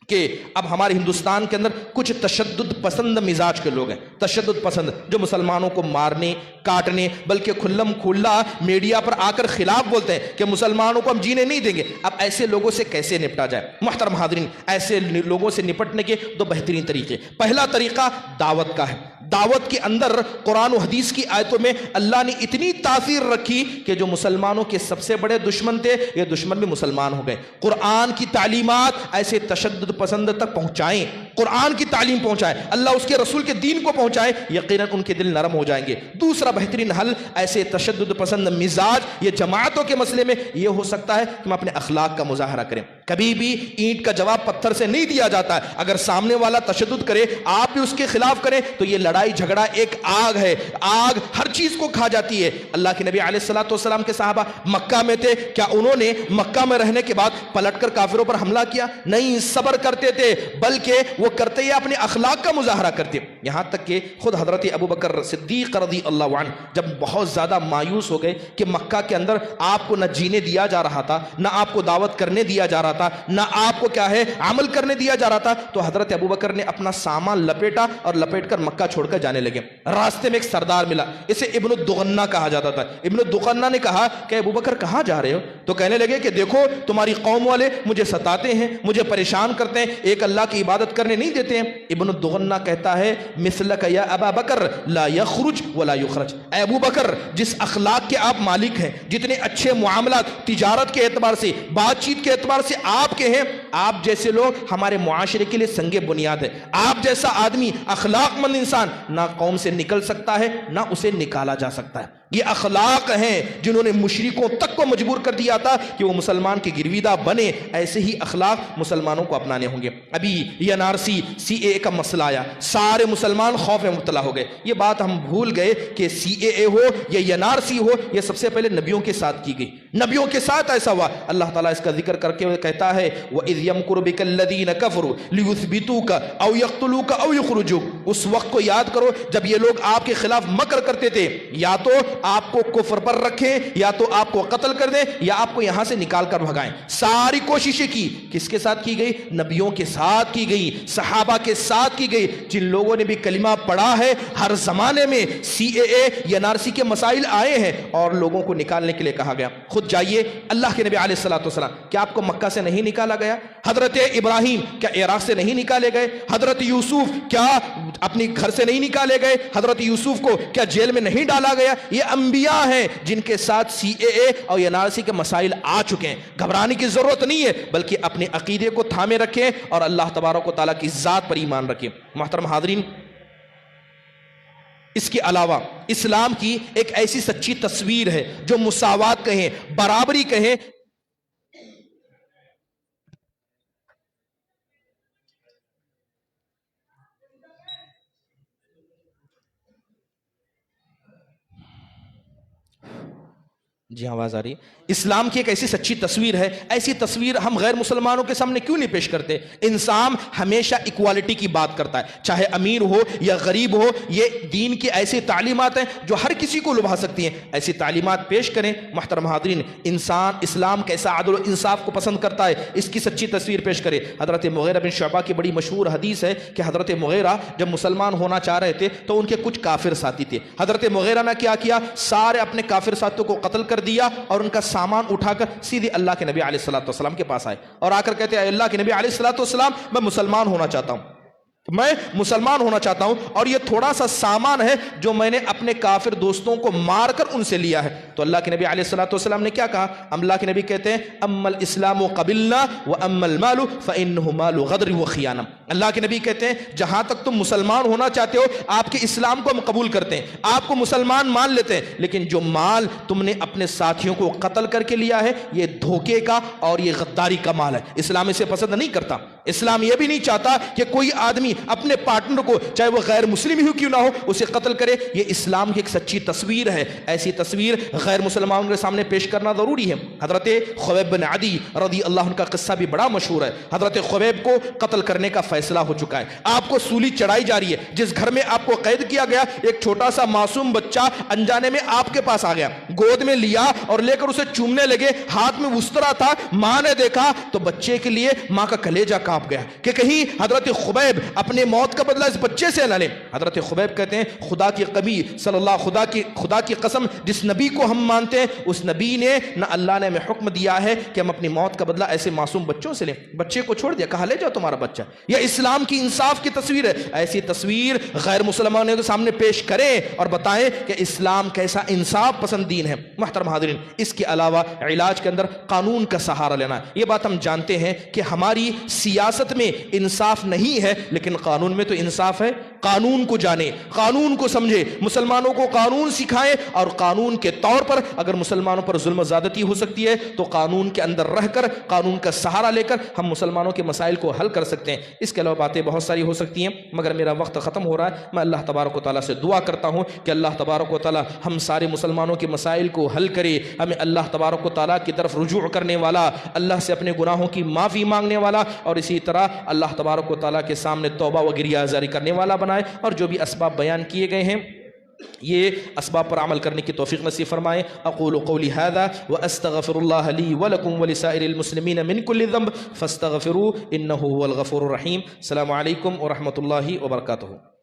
کہ اب ہمارے ہندوستان کے اندر کچھ تشدد پسند مزاج کے لوگ ہیں، تشدد پسند، جو مسلمانوں کو مارنے، کاٹنے، بلکہ کھلم کھلا میڈیا پر آ کر خلاف بولتے ہیں کہ مسلمانوں کو ہم جینے نہیں دیں گے۔ اب ایسے لوگوں سے کیسے نپٹا جائے؟ محترم حاضرین، ایسے لوگوں سے نپٹنے کے دو بہترین طریقے۔ پہلا طریقہ دعوت کا ہے۔ دعوت کے اندر قرآن و حدیث کی آیتوں میں اللہ نے اتنی تاثیر رکھی کہ جو مسلمانوں کے سب سے بڑے دشمن تھے، یہ دشمن بھی مسلمان ہو گئے۔ قرآن کی تعلیمات ایسے تشدد پسند تک پہنچائیں، قرآن کی تعلیم پہنچائیں، اللہ اس کے رسول کے دین کو پہنچائیں، یقیناً ان کے دل نرم ہو جائیں گے۔ دوسرا بہترین حل ایسے تشدد پسند مزاج یہ جماعتوں کے مسئلے میں یہ ہو سکتا ہے کہ ہم اپنے اخلاق کا مظاہرہ کریں۔ کبھی بھی اینٹ کا جواب پتھر سے نہیں دیا جاتا ہے۔ اگر سامنے والا تشدد کرے، آپ بھی اس کے خلاف کریں، تو یہ لڑائی جھگڑا ایک آگ ہے، آگ ہر چیز کو کھا جاتی ہے۔ اللہ کے نبی علیہ الصلوۃ والسلام کے صحابہ مکہ میں تھے، کیا انہوں نے مکہ میں رہنے کے بعد پلٹ کر کافروں پر حملہ کیا؟ نہیں، صبر کرتے تھے، بلکہ وہ کرتے ہی اپنے اخلاق کا مظاہرہ کرتے۔ یہاں تک کہ خود حضرت ابو بکر صدیق رضی اللہ عنہ جب بہت زیادہ مایوس ہو گئے کہ مکہ کے اندر آپ کو نہ جینے دیا جا رہا تھا، نہ آپ کو دعوت کرنے دیا جا رہا تھا، نہ آپ کو کیا ہے عمل کرنے دیا جا رہا تھا، تو حضرت ابو بکر نے اپنا سامان لپیٹا اور لپیٹ کر مکہ چھوڑ کر جانے لگے۔ راستے میں ایک سردار ملا، اسے ابن الدغنہ کہا جاتا تھا۔ ابن الدغنہ نے کہا کہ ابو بکر کہاں جا رہے ہو؟ تو کہنے لگے کہ دیکھو تمہاری قوم والے مجھے ستاتے ہیں، مجھے پریشان کرتے ہیں، ایک اللہ کی عبادت کرنے نہیں دیتے ہیں۔ ابن الدغنہ کہتا ہے مثلک یا ابا بکر لا یخرج ولا یخرج، اے ابو بکر جس اخلاق کے آپ مالک ہیں، جتنے اچھے معاملات تجارت کے اعتبار سے، بات چیت کے اعتبار سے آپ کے ہیں، آپ جیسے لوگ ہمارے معاشرے کے لیے سنگ بنیاد ہے۔ آپ جیسا آدمی اخلاق مند انسان نہ قوم سے نکل سکتا ہے نہ اسے نکالا جا سکتا ہے۔ یہ اخلاق ہیں جنہوں نے مشرکوں تک کو مجبور کر دیا تھا کہ وہ مسلمان کی گرویدہ بنے۔ ایسے ہی اخلاق مسلمانوں کو اپنانے ہوں گے۔ ابھی یہ NRC CAA کا مسئلہ آیا، سارے مسلمان خوف میں مبتلا ہو گئے۔ یہ بات ہم بھول گئے کہ CAA ہو یا NRC ہو، یہ سب سے پہلے نبیوں کے ساتھ کی گئی، نبیوں کے ساتھ ایسا ہوا۔ اللہ تعالیٰ اس کا ذکر کر کے کہتا ہے وَإِذْ يَمْكُرُ بِكَ الَّذِينَ كَفَرُوا لِيُثْبِتُوكَ أَوْ يَقْتُلُوكَ أَوْ يُخْرِجُوكَ۔ اس وقت کو یاد کرو جب یہ لوگ آپ کے خلاف مکر کرتے تھے، یا تو آپ کو کفر پر رکھیں، یا تو آپ کو قتل کر دیں، یا آپ کو یہاں سے نکال کر بھگائیں۔ ساری کوششیں کی، کس کے ساتھ کی گئی؟ نبیوں کے ساتھ کی گئی، صحابہ کے ساتھ کی گئی، جن لوگوں نے بھی کلمہ پڑھا ہے۔ ہر زمانے میں CAA یا NRC کے مسائل آئے ہیں اور لوگوں کو نکالنے کے لیے کہا گیا۔ خود جائیے، اللہ کے نبی علیہ السلام کیا آپ کو مکہ سے نہیں نکالا گیا؟ حضرت ابراہیم کیا عراق سے نہیں نکالے گئے؟ حضرت یوسف کیا اپنی گھر سے نہیں نکالے گئے؟ حضرت یوسف کو کیا جیل میں نہیں ڈالا گیا؟ یہ انبیاء ہیں جن کے ساتھ CAA اور NRC کے مسائل آ چکے ہیں۔ گھبرانے کی ضرورت نہیں ہے، بلکہ اپنے عقیدے کو تھامے رکھیں اور اللہ تبارک و تعالیٰ کی ذات پر ایمان رکھیں۔ محترم حاضرین، اس کے علاوہ اسلام کی ایک ایسی سچی تصویر ہے جو مساوات کہیں، برابری کہیں، جی آواز آ رہی ہے؟ اسلام کی ایک ایسی سچی تصویر ہے، ایسی تصویر ہم غیر مسلمانوں کے سامنے کیوں نہیں پیش کرتے؟ انسان ہمیشہ ایکوالٹی کی بات کرتا ہے، چاہے امیر ہو یا غریب ہو۔ یہ دین کی ایسی تعلیمات ہیں جو ہر کسی کو لبھا سکتی ہیں، ایسی تعلیمات پیش کریں۔ محترم حاضرین، اسلام کیسا عدل و انصاف کو پسند کرتا ہے، اس کی سچی تصویر پیش کرے۔ حضرت مغیرہ بن شعبہ کی بڑی مشہور حدیث ہے کہ حضرت مغیرہ جب مسلمان ہونا چاہ رہے تھے تو ان کے کچھ کافر ساتھی تھے۔ حضرت مغیرہ نے کیا کیا؟ سارے اپنے کافر ساتھیوں کو قتل کر دیا اور ان کا سامان اٹھا کر سیدھے اللہ کے نبی علیہ السلام کے پاس آئے اور آ کر کہتے ہیں اے اللہ کے نبی علیہ السلام، میں مسلمان ہونا چاہتا ہوں، میں مسلمان ہونا چاہتا ہوں، اور یہ تھوڑا سا سامان ہے جو میں نے اپنے کافر دوستوں کو مار کر ان سے لیا ہے۔ تو اللہ کے نبی علیہ السلام نے کیا کہا؟ اللہ کے نبی کہتے ہیں اما الاسلام قبلنا واما المال فانه مال غدر وخیانہ۔ اللہ کے نبی کہتے ہیں جہاں تک تم مسلمان ہونا چاہتے ہو، آپ کے اسلام کو ہم قبول کرتے ہیں، آپ کو مسلمان مان لیتے ہیں، لیکن جو مال تم نے اپنے ساتھیوں کو قتل کر کے لیا ہے، یہ دھوکے کا اور یہ غداری کا مال ہے۔ اسلام اسے پسند نہیں کرتا۔ اسلام یہ بھی نہیں چاہتا کہ کوئی آدمی اپنے پارٹنر کو، چاہے وہ غیر مسلم ہی کیوں نہ ہو، اسے قتل کرے۔ یہ اسلام کی ایک سچی تصویر ہے۔ ایسی تصویر غیر مسلمانوں کے سامنے پیش کرنا ضروری ہے۔ حضرت خبیب بن عدی رضی اللہ عنہ کا قصہ بھی بڑا مشہور ہے۔ حضرت خبیب کو قتل کرنے کا فیصلہ ہو چکا ہے، آپ کو سولی چڑھائی جا رہی ہے۔ جس گھر میں آپ کو قید کیا گیا، ایک چھوٹا سا معصوم بچہ انجانے میں آپ کے پاس آ گیا، گود میں لیا اور لے کر اسے چومنے لگے، ہاتھ میں وسترا تھا۔ ماں نے دیکھا تو بچے کے لیے ماں کا کلیجہ کانپ گیا کہ کہیں حضرت خبیب اپنے موت کا بدلہ اس بچے سے نہ لیں۔ حضرت خبیب کہتے ہیں خدا کی قبی صلی اللہ، خدا کی قسم، جس نبی کو ہم مانتے ہیں اس نبی نے نہ اللہ نے ہمیں حکم دیا ہے کہ ہم اپنی موت کا بدلہ ایسے معصوم بچوں سے لیں۔ بچے کو چھوڑ دیا، کہا لے جاؤ تمہارا بچہ۔ یہ اسلام کی انصاف کی تصویر ہے۔ ایسی تصویر غیر مسلمانوں کے سامنے پیش کریں اور بتائیں کہ اسلام کیسا انصاف پسند دین ہے۔ محترم حاضرین، اس کے علاوہ علاج کے اندر قانون کا سہارا لینا ہے۔ یہ بات ہم جانتے ہیں کہ ہماری سیاست میں انصاف نہیں ہے، لیکن قانون میں تو انصاف ہے۔ قانون کو جانیں، قانون کو سمجھے، مسلمانوں کو قانون سکھائیں، اور قانون کے طور پر اگر مسلمانوں پر ظلم و زیادتی ہو سکتی ہے تو قانون کے اندر رہ کر، قانون کا سہارا لے کر ہم مسلمانوں کے مسائل کو حل کر سکتے ہیں۔ اس کے علاوہ باتیں بہت ساری ہو سکتی ہیں، مگر میرا وقت ختم ہو رہا ہے۔ میں اللہ تبارک و تعالیٰ سے دعا کرتا ہوں کہ اللہ تبارک و تعالیٰ ہم سارے مسلمانوں کے مسائل کو حل کرے، ہمیں اللہ تبارک و تعالیٰ کی طرف رجوع کرنے والا، اللہ سے اپنے گناہوں کی معافی مانگنے والا، اور اسی طرح اللہ تبارک و تعالیٰ کے سامنے توبہ و گریہ زاری کرنے والا بنائے، اور جو بھی اسباب بیان کیے گئے ہیں یہ اسباب پر عمل کرنے کی توفیق نصیب فرمائے۔ اقول قولی ھذا واستغفر اللہ لی ولکم ولسائر المسلمین من کل ذنب فاستغفروہ انہ هو الغفور الرحیم۔ السلام علیکم ورحمۃ اللہ وبرکاتہ۔